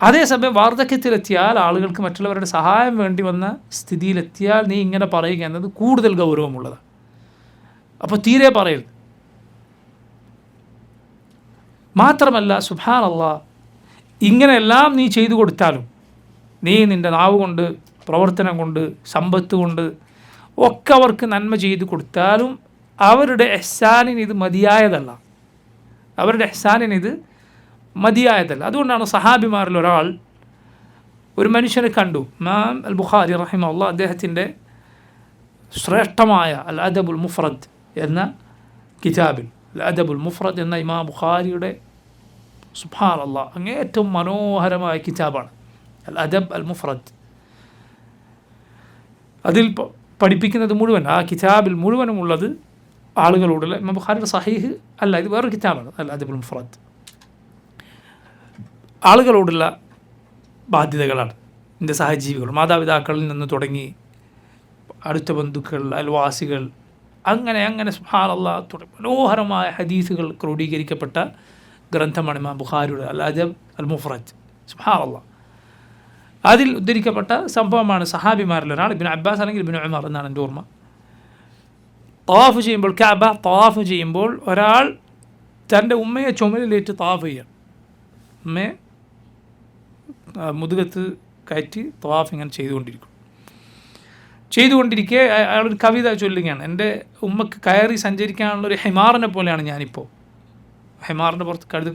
അതേസമയം വാർദ്ധക്യത്തിലെത്തിയാൽ, ആളുകൾക്ക് മറ്റുള്ളവരുടെ സഹായം വേണ്ടി വന്ന സ്ഥിതിയിലെത്തിയാൽ നീ ഇങ്ങനെ പറയുക എന്നത് കൂടുതൽ ഗൗരവമുള്ളതാണ്. അപ്പോൾ തീരെ പറയരുത്. മാത്രമല്ല, സുബ്ഹാനല്ലാഹ്, ഇങ്ങനെയെല്ലാം നീ ചെയ്തു കൊടുത്താലും, നീ നിൻ്റെ നാവ് കൊണ്ട്, പ്രവർത്തനം കൊണ്ട്, സമ്പത്ത് കൊണ്ട് ഒക്കെ അവർക്ക് നന്മ ചെയ്തു കൊടുത്താലും അവരുടെ ഇഹ്സാനിന് ഇത് മതിയായതല്ല. അതുകൊണ്ടാണ് സഹാബിമാരിൽ ഒരാൾ ഒരു മനുഷ്യനെ കണ്ടു. ഇമാം അൽ ബുഖാരി റഹിമഹുല്ലാഹ് അദ്ദേഹത്തിൻ്റെ ശ്രേഷ്ഠമായ അൽ അദബുൽ മുഫ്രദ് എന്ന കിതാബിൽ, അൽ അദബുൽ മുഫ്രദ് എന്ന ഇമാം ബുഖാരിയുടെ സുബ്ഹാനല്ലാഹ് അങ്ങേറ്റവും മനോഹരമായ കിതാബാണ് അൽ അദബ് അൽ മുഫ്രദ്. അതിൽ പഠിപ്പിക്കുന്നത് മുഴുവൻ, ആ കിതാബിൽ മുഴുവനുമുള്ളത് ആളുകളോടുള്ള, ഇമാം ബുഖാരിയുടെ സഹീഹ് അല്ല, ഇത് വേറൊരു കിതാബാണ് അൽ അദബുൽ മുഫ്രദ്, ആളുകളോടുള്ള ബാധ്യതകളാണ്. എൻ്റെ സഹജീവികൾ, മാതാപിതാക്കളിൽ നിന്ന് തുടങ്ങി അടുത്ത ബന്ധുക്കൾ, അയൽവാസികൾ, അങ്ങനെ സുബ്ഹാനല്ലാഹ് തുടങ്ങി മനോഹരമായ ഹദീസുകൾ ക്രോഡീകരിക്കപ്പെട്ട ഗ്രന്ഥമാണ് ഇമാം ബുഖാരിയുടെ അൽ അദബ് അൽ മുഫ്രദ്. സുബ്ഹാനല്ലാഹ്, അതിൽ ഉദ്ധരിക്കപ്പെട്ട സംഭവമാണ് സഹാബിമാരിൽ ഒരാൾ, ഇബ്നു അബ്ബാസ് അല്ലെങ്കിൽ ഇബ്നു ഉമർ എന്നാണ് എൻ്റെ ഓർമ്മ, തവാഫ് ചെയ്യുമ്പോൾ, കഅബ തവാഫ് ചെയ്യുമ്പോൾ ഒരാൾ തൻ്റെ ഉമ്മയെ ചുമലിലേറ്റ് തവാഫ് ചെയ്യണം. ഉമ്മയെ മുതുകത്ത് കയറ്റി തവാഫ് ഇങ്ങനെ ചെയ്തുകൊണ്ടിരിക്കെ അയാളൊരു കവിത ചൊല്ലുകയാണ്. എൻ്റെ ഉമ്മക്ക് കയറി സഞ്ചരിക്കാനുള്ളൊരു ഹിമാറിനെ പോലെയാണ് ഞാനിപ്പോൾ, ഹിമാറിൻ്റെ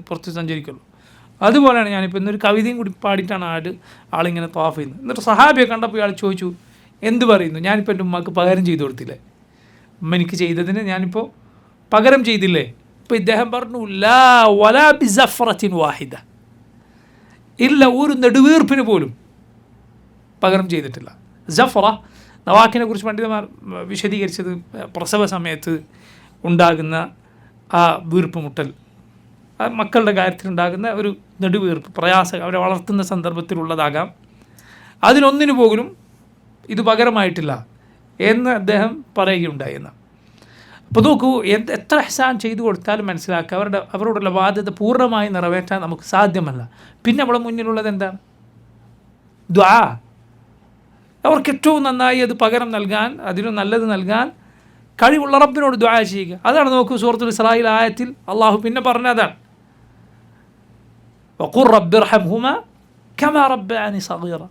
പുറത്ത് സഞ്ചരിക്കുള്ളൂ, അതുപോലെയാണ് ഞാനിപ്പോൾ. എന്നൊരു കവിതയും കൂടി പാടിയിട്ടാണ് ആളിങ്ങനെ തവാഫ് ചെയ്യുന്നത്. എന്നിട്ട് സഹാബിയെ കണ്ടപ്പോൾ ഇയാൾ ചോദിച്ചു, എന്ത് പറയുന്നു, ഞാനിപ്പോൾ എൻ്റെ ഉമ്മക്ക് പകരം ചെയ്തു കൊടുത്തില്ലേ, ഉമ്മ എനിക്ക് ചെയ്തതിന് ഞാനിപ്പോൾ പകരം ചെയ്തില്ലേ? ഇപ്പോൾ ഇദ്ദേഹം പറഞ്ഞു, ലാ വലാ ബിസഫറത്തിൻ വാഹിദ, ഇല്ല, ഒരു നെടുവീർപ്പിന് പോലും പകരം ചെയ്തിട്ടില്ല. ജഫറ എന്ന വാക്കിനെ കുറിച്ച് പണ്ഡിതന്മാർ വിശദീകരിച്ചത് പ്രസവ സമയത്ത് ഉണ്ടാകുന്ന ആ വീർപ്പുമുട്ടൽ, മക്കളുടെ കാര്യത്തിലുണ്ടാകുന്ന ഒരു നെടുവീർപ്പ്, പ്രയാസം അവരെ വളർത്തുന്ന സന്ദർഭത്തിലുള്ളതാകാം, അതിനൊന്നിനു പോലും ഇത് പകരമായിട്ടില്ല എന്ന് അദ്ദേഹം പറയുകയുണ്ടായി എന്ന്. അപ്പോൾ നോക്കൂ, എത്ര ഇഹ്സാൻ ചെയ്തു കൊടുത്താലും മനസ്സിലാക്കുക, അവരോടുള്ള ബാധ്യത പൂർണ്ണമായി നിറവേറ്റാൻ നമുക്ക് സാധ്യമല്ല. പിന്നെ നമ്മുടെ മുന്നിലുള്ളത് എന്താണ്? ദുആ. അവർക്ക് ഏറ്റവും നന്നായി അത് പകരം നൽകാൻ, അതിന് നല്ലത് നൽകാൻ കഴിവുള്ള റബ്ബിനോട് ദുആ ചെയ്യുക. അതാണ് നോക്കൂ സൂറത്തുൽ ഇസ്രായിൽ ആയത്തിൽ അള്ളാഹു പിന്നെ പറഞ്ഞതാണ്, വഖുൽ റബ്ബിർഹംഹുമാ കമാ റബ്ബയാനി സഗീറ.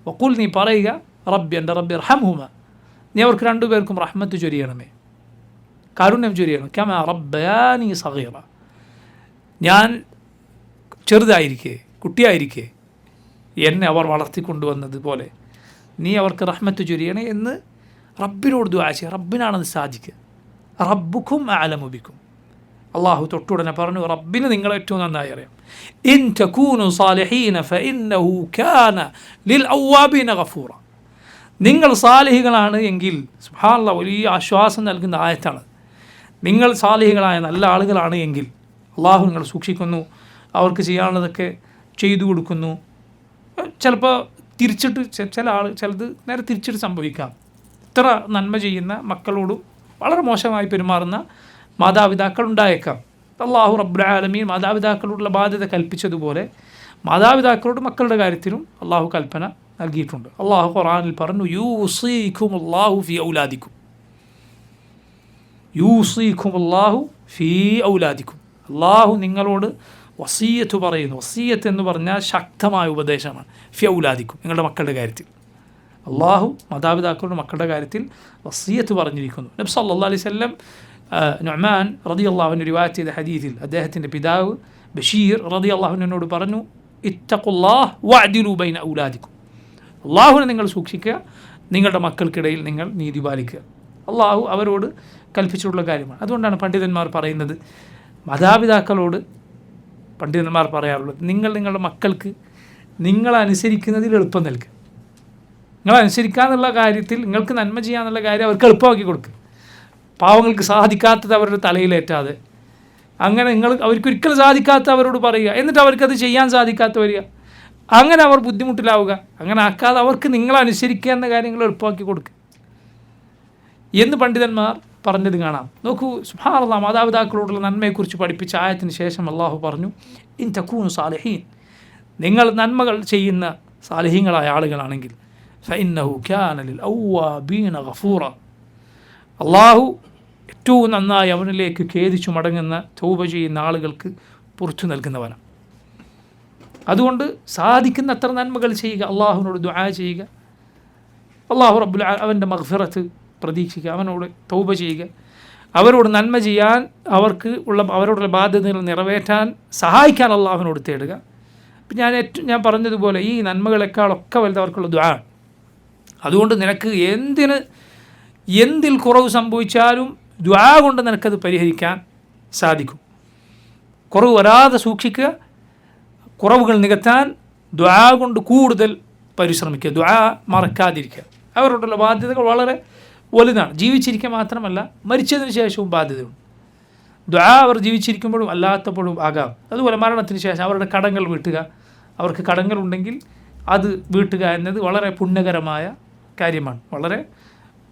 വഖുൽ, നീ പറയുക, റബ്ബി, എൻ്റെ റബ്ബി, ഇർഹംഹുമാ, നീ അവർക്ക് രണ്ടുപേർക്കും റഹ്മത്ത് ചൊരിയണമേ, കാരുണ്യം ചൊരിയണം, കമാ റബ്ബയാനി സഗീറ, ഞാൻ ചെറുതായിരിക്കെ, കുട്ടിയായിരിക്കെ എന്നെ അവർ വളർത്തിക്കൊണ്ടുവന്നത് പോലെ നീ അവർക്ക് റഹ്മത്ത് ചൊരിയണേ എന്ന് റബ്ബിനോട് ദുആ ചെയ്യുക. റബ്ബിനാണത് സാധിക്കുക. റബ്ബുക്കും അഅലമു ബിക്കും. അള്ളാഹു തൊട്ടുടനെ പറഞ്ഞു, റബ്ബിന് നിങ്ങൾ ഏറ്റവും നന്നായി അറിയാം. ഇൻ തകൂനു സാലിഹീന ഫഇന്നഹു കാന ലിൽ അവ്വാബീന ഗഫൂറ. നിങ്ങൾ സാലിഹികളാണ് എങ്കിൽ, സുബ്ഹാനല്ലാഹ്, വലിയ ആശ്വാസം നൽകുന്ന ആയത്താണ്. നിങ്ങൾ സാലിഹികളായ നല്ല ആളുകളാണ് എങ്കിൽ അള്ളാഹു നിങ്ങൾ സൂക്ഷിക്കുന്നു, അവർക്ക് ചെയ്യാനുള്ളതൊക്കെ ചെയ്തു കൊടുക്കുന്നു. ചിലപ്പോൾ തിരിച്ചിട്ട് ചിലത് നേരെ തിരിച്ചിട്ട് സംഭവിക്കാം. ഇത്ര നന്മ ചെയ്യുന്ന മക്കളോടും വളരെ മോശമായി പെരുമാറുന്ന മാതാപിതാക്കൾ ഉണ്ടായേക്കാം. അള്ളാഹു റബ്ബുൽ ആലമീൻ മാതാപിതാക്കളോടുള്ള ബാധ്യത കൽപ്പിച്ചതുപോലെ മാതാപിതാക്കളോട് മക്കളുടെ കാര്യത്തിലും അള്ളാഹു കൽപ്പന നൽകിയിട്ടുണ്ട്. അള്ളാഹു ഖുർആനിൽ പറഞ്ഞു, യൂസീകുമുല്ലാഹു ഫീ ഔലാദിക്കും. യൂസീകുമുല്ലാഹു ഫീ ഔലാദിക്കും. അള്ളാഹു നിങ്ങളോട് വസിയ്യത്ത് പറയുന്നു. വസിയ്യത്ത് എന്ന് പറഞ്ഞാൽ ശക്തമായ ഉപദേശമാണ്. ഫീ ഔലാദിക്കും, നിങ്ങളുടെ മക്കളുടെ കാര്യത്തിൽ. അള്ളാഹു മാതാപിതാക്കളുടെ മക്കളുടെ കാര്യത്തിൽ വസിയ്യത്ത് പറഞ്ഞിരിക്കുന്നു. നബി സല്ലല്ലാഹു അലൈഹി വസല്ലം നുഅ്മാൻ റളിയല്ലാഹു അൻഹു റിവായത്ത് ചെയ്ത ഹദീസിൽ അദ്ദേഹത്തിൻ്റെ പിതാവ് ബഷീർ റളിയല്ലാഹു അൻഹുവിനോട് പറഞ്ഞു, ഇത്തഖുല്ലാഹ് വഅദിലു ബൈന ഔലാദിക്കും. അള്ളാഹുവിനെ നിങ്ങൾ സൂക്ഷിക്കുക, നിങ്ങളുടെ മക്കൾക്കിടയിൽ നിങ്ങൾ നീതി പാലിക്കുക. അള്ളാഹു അവരോട് കൽപ്പിച്ചിട്ടുള്ള കാര്യമാണ്. അതുകൊണ്ടാണ് പണ്ഡിതന്മാർ പറയുന്നത്, മാതാപിതാക്കളോട് പണ്ഡിതന്മാർ പറയാറുള്ളത്, നിങ്ങളുടെ മക്കൾക്ക് നിങ്ങളനുസരിക്കുന്നതിൽ എളുപ്പം നൽകുക. നിങ്ങളനുസരിക്കാന്നുള്ള കാര്യത്തിൽ, നിങ്ങൾക്ക് നന്മ ചെയ്യാന്നുള്ള കാര്യം അവർക്ക് എളുപ്പമാക്കി കൊടുക്കുക. പാവങ്ങൾക്ക് സാധിക്കാത്തത് അവരുടെ തലയിലേറ്റാതെ, അങ്ങനെ അവർക്കൊരിക്കലും സാധിക്കാത്ത അവരോട് പറയുക, എന്നിട്ട് അവർക്കത് ചെയ്യാൻ സാധിക്കാത്ത വരിക, അങ്ങനെ അവർ ബുദ്ധിമുട്ടിലാവുക. അങ്ങനെ ആക്കാതെ അവർക്ക് നിങ്ങളനുസരിക്കുക എന്ന കാര്യങ്ങൾ എളുപ്പമാക്കി കൊടുക്കുക എന്ന് പണ്ഡിതന്മാർ പറഞ്ഞത് കാണാം. നോക്കൂ, സുബ്ഹാനല്ലാഹ്, മാതാപിതാക്കളോടുള്ള നന്മയെക്കുറിച്ച് പഠിപ്പിച്ച ആയത്തിന് ശേഷം അള്ളാഹു പറഞ്ഞു, ഇൻ തകൂനു സാലിഹീൻ, നിങ്ങൾ നന്മകൾ ചെയ്യുന്ന സാലിഹീങ്ങളായ ആളുകളാണെങ്കിൽ, ഫഇന്നഹു കാന ലിൽ അവ്വാബീന ഗഫൂറ, അള്ളാഹു ഏറ്റവും നന്നായി അവനിലേക്ക് ഖേദിച്ചു മടങ്ങുന്ന തൗബ ചെയ്യുന്ന ആളുകൾക്ക് പുറത്തു നൽകുന്നവനാണ്. അതുകൊണ്ട് സാധിക്കുന്ന അത്ര നന്മകൾ ചെയ്യുക, അള്ളാഹുവിനോട് ദുആ ചെയ്യുക, അള്ളാഹു റബ്ബുൽ അവൻ്റെ മഗ്ഫിറത്ത് പ്രതീക്ഷിക്കുക, അവനോട് തൗബ ചെയ്യുക, അവരോട് നന്മ ചെയ്യാൻ, അവരോടുള്ള ബാധ്യതകൾ നിറവേറ്റാൻ സഹായിക്കാൻ അള്ളാഹുവിനോട് തേടുക. ഞാൻ പറഞ്ഞതുപോലെ ഈ നന്മകളെക്കാളൊക്കെ വലുത് അവർക്കുള്ള ദുആ. അതുകൊണ്ട് നിനക്ക് എന്തിൽ കുറവ് സംഭവിച്ചാലും ദുആ കൊണ്ട് നിനക്കത് പരിഹരിക്കാൻ സാധിക്കും. കുറവ് വരാതെ സൂക്ഷിക്കുക, കുറവുകൾ നികത്താൻ ദുആ കൊണ്ട് കൂടുതൽ പരിശ്രമിക്കുക, ദുആ മറക്കാതിരിക്കുക. അവരോടുള്ള ബാധ്യതകൾ വളരെ വലുതാണ്. ജീവിച്ചിരിക്കുക മാത്രമല്ല, മരിച്ചതിന് ശേഷവും ബാധ്യതയുണ്ട്. ദുആ അവർ ജീവിച്ചിരിക്കുമ്പോഴും അല്ലാത്തപ്പോഴും ആകാം. അതുപോലെ മരണത്തിന് ശേഷം അവരുടെ കടങ്ങൾ വീട്ടുക, അവർക്ക് കടങ്ങളുണ്ടെങ്കിൽ അത് വീട്ടുക എന്നത് വളരെ പുണ്യകരമായ കാര്യമാണ്. വളരെ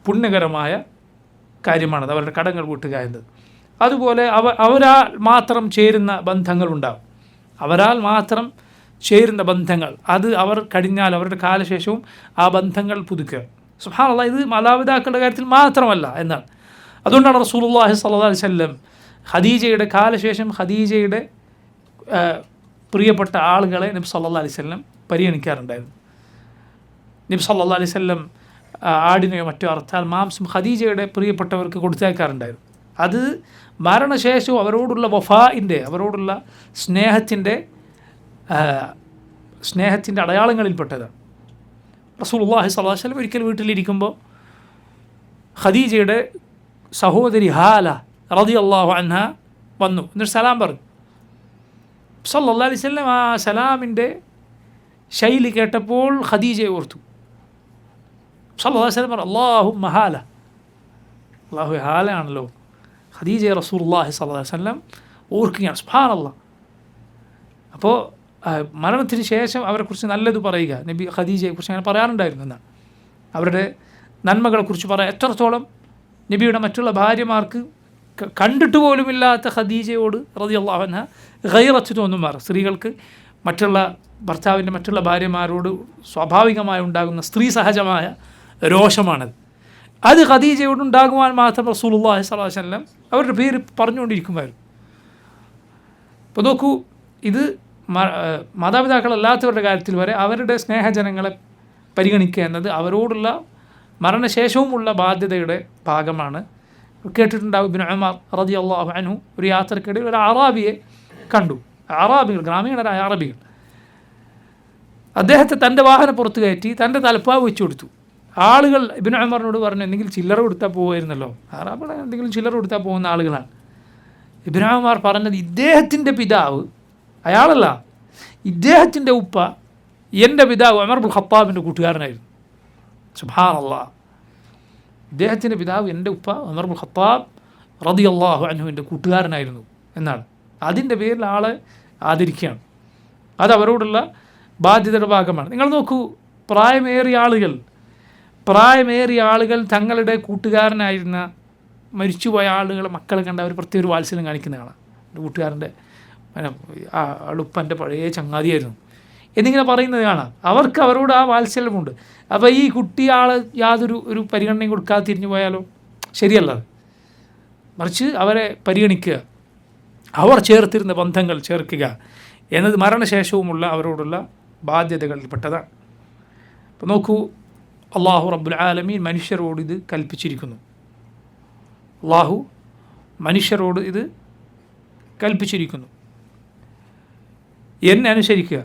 പുണ്യകരമായ കാര്യമാണത്, അവരുടെ കടങ്ങൾ വീട്ടുക എന്നത്. അതുപോലെ അവരാൽ മാത്രം ചേരുന്ന ബന്ധങ്ങളുണ്ടാവും. അവരാൽ മാത്രം ചേരുന്ന ബന്ധങ്ങൾ, അത് അവർ കഴിഞ്ഞാൽ അവരുടെ കാലശേഷവും ആ ബന്ധങ്ങൾ പുതുക്കുക. സുബ്ഹാനല്ലാഹ്, ഇത് മാതാപിതാക്കളുടെ കാര്യത്തിൽ മാത്രമല്ല എന്നാണ്. അതുകൊണ്ടാണ് റസൂലുള്ളാഹി സ്വല്ലല്ലാഹു അലൈഹി വസല്ലം ഖദീജയുടെ കാലശേഷം ഖദീജയുടെ പ്രിയപ്പെട്ട ആളുകളെ നബി സല്ലല്ലാഹു അലൈഹി വസല്ലം പരിഗണിക്കാറുണ്ടായിരുന്നു. നബി സല്ലല്ലാഹു അലൈഹി വസല്ലം ആടിനെയോ മറ്റോ അറുത്താൽ മാംസം ഖദീജയുടെ പ്രിയപ്പെട്ടവർക്ക് കൊടുത്തേക്കാറുണ്ടായിരുന്നു. അത് മരണശേഷവും അവരോടുള്ള വഫാഇൻ്റെ, അവരോടുള്ള സ്നേഹത്തിൻ്റെ അടയാളങ്ങളിൽപ്പെട്ടതാണ്. റസൂലുള്ളാഹി സ്വല്ലല്ലാഹു അലൈഹി വസല്ലം ഒരിക്കൽ വീട്ടിലിരിക്കുമ്പോൾ ഖദീജയുടെ സഹോദരി ഹാല റളിയല്ലാഹു അൻഹ വന്നു. എന്നിട്ട് സലാം പറഞ്ഞു. സല്ലല്ലാഹു അലൈഹി വസല്ലം ആ സലാമിൻ്റെ ശൈലി കേട്ടപ്പോൾ ഖദീജയെ ഓർത്തു. സല്ലല്ലാഹു അലൈഹി വസല്ലം പറഞ്ഞു, അല്ലാഹുമ്മ ഹാല, അല്ലാഹു ഹാലയാണല്ലോ. ഖദീജയെ റസൂലുള്ളാഹി സ്വല്ലല്ലാഹു അലൈഹി വസല്ലം ഓർക്കുകയാണ്. സുബ്ഹാനല്ലാഹ്. അപ്പോൾ മരണത്തിന് ശേഷം അവരെക്കുറിച്ച് നല്ലത് പറയുക, നബി ഖദീജയെക്കുറിച്ച് അങ്ങനെ പറയാറുണ്ടായിരുന്നു എന്നാണ്. അവരുടെ നന്മകളെക്കുറിച്ച് പറയാൻ എത്രത്തോളം നബിയുടെ മറ്റുള്ള ഭാര്യമാർക്ക് കണ്ടിട്ട് പോലുമില്ലാത്ത ഖദീജയോട് റളിയല്ലാഹു അൻഹ ഗൈറത്ത് തോന്നുമാർ. സ്ത്രീകൾക്ക് ഭർത്താവിൻ്റെ മറ്റുള്ള ഭാര്യമാരോട് സ്വാഭാവികമായി ഉണ്ടാകുന്ന സ്ത്രീ സഹജമായ രോഷമാണത്. അത് ഖദീജയോട് ഉണ്ടാകുവാൻ മാത്രം റസൂലുള്ളാഹി സ്വല്ലല്ലാഹു അലൈഹി വസല്ലം അവരുടെ പേര് പറഞ്ഞുകൊണ്ടിരിക്കുമായിരുന്നു. അപ്പോൾ നോക്കൂ, ഇത് മാതാപിതാക്കളല്ലാത്തവരുടെ കാര്യത്തിൽ വരെ അവരുടെ സ്നേഹജനങ്ങളെ പരിഗണിക്കുക എന്നത് അവരോടുള്ള മരണശേഷവുമുള്ള ബാധ്യതയുടെ ഭാഗമാണ്. കേട്ടിട്ടുണ്ടാവും, ഇബ്നു ഉമർ റളിയല്ലാഹു അൻഹു ഒരു യാത്രക്കിടയിൽ ഒരു അറാബിയെ കണ്ടു. അറാബികൾ, ഗ്രാമീണരായ അറബികൾ. അദ്ദേഹത്തെ തൻ്റെ വാഹനപ്പുറത്ത് കയറ്റി തൻ്റെ തലപ്പാവ് വെച്ചു കൊടുത്തു. ആളുകൾ ഇബ്നു ഉമറിനോട് പറഞ്ഞു, എന്തെങ്കിലും ചില്ലറ കൊടുത്താൽ പോകുമായിരുന്നല്ലോ. അറബികൾ എന്തെങ്കിലും ചില്ലറ കൊടുത്താൽ പോകുന്ന ആളുകളാണ്. ഇബ്നു ഉമർ പറഞ്ഞത്, ഇദ്ദേഹത്തിൻ്റെ പിതാവ്, അയാളല്ല, ഇദ്ദേഹത്തിൻ്റെ ഉപ്പ എൻ്റെ പിതാവ് ഉമർ ഇബ്നുൽ ഖത്താബിൻ്റെ കൂട്ടുകാരനായിരുന്നു. സുബ്ഹാനല്ലാഹ്. ഇദ്ദേഹത്തിൻ്റെ പിതാവ് എൻ്റെ ഉപ്പ ഉമർ ഇബ്നുൽ ഖത്താബ് റളിയല്ലാഹു അൻഹുവിൻ്റെ കൂട്ടുകാരനായിരുന്നു എന്നാണ്. അതിൻ്റെ പേരിൽ ആളെ ആദരിക്കുകയാണ്. അത് അവരോടുള്ള ബാധ്യതയുടെ ഭാഗമാണ്. നിങ്ങൾ നോക്കൂ, പ്രായമേറിയ ആളുകൾ തങ്ങളുടെ കൂട്ടുകാരനായിരുന്ന മരിച്ചുപോയ ആളുകളെ മക്കളെ കണ്ട അവർ പ്രത്യേക ഒരു വാത്സല്യം കാണിക്കുന്നതാണ്. എൻ്റെ കൂട്ടുകാരൻ്റെ ഉപ്പൻ്റെ പഴയ ചങ്ങാതിയായിരുന്നു എന്നിങ്ങനെ പറയുന്നത് കാണാം. അവർക്ക് അവരോട് ആ വാത്സല്യമുണ്ട്. അപ്പോൾ ഈ കുട്ടിയാൾ യാതൊരു പരിഗണനയും കൊടുക്കാതെ തിരിഞ്ഞു പോയാലോ? ശരിയല്ല. മറിച്ച് അവരെ പരിഗണിക്കുക, അവർ ചേർത്തിരുന്ന ബന്ധങ്ങൾ ചേർക്കുക എന്നത് മരണശേഷവുമുള്ള അവരോടുള്ള ബാധ്യതകളിൽപ്പെട്ടതാണ്. അപ്പോൾ നോക്കൂ, അള്ളാഹു റബ്ബുൽ ആലമീൻ മനുഷ്യരോട് ഇത് കൽപ്പിച്ചിരിക്കുന്നു. അള്ളാഹു മനുഷ്യരോട് ഇത് കൽപ്പിച്ചിരിക്കുന്നു, എന്നെ അനുസരിക്കുക,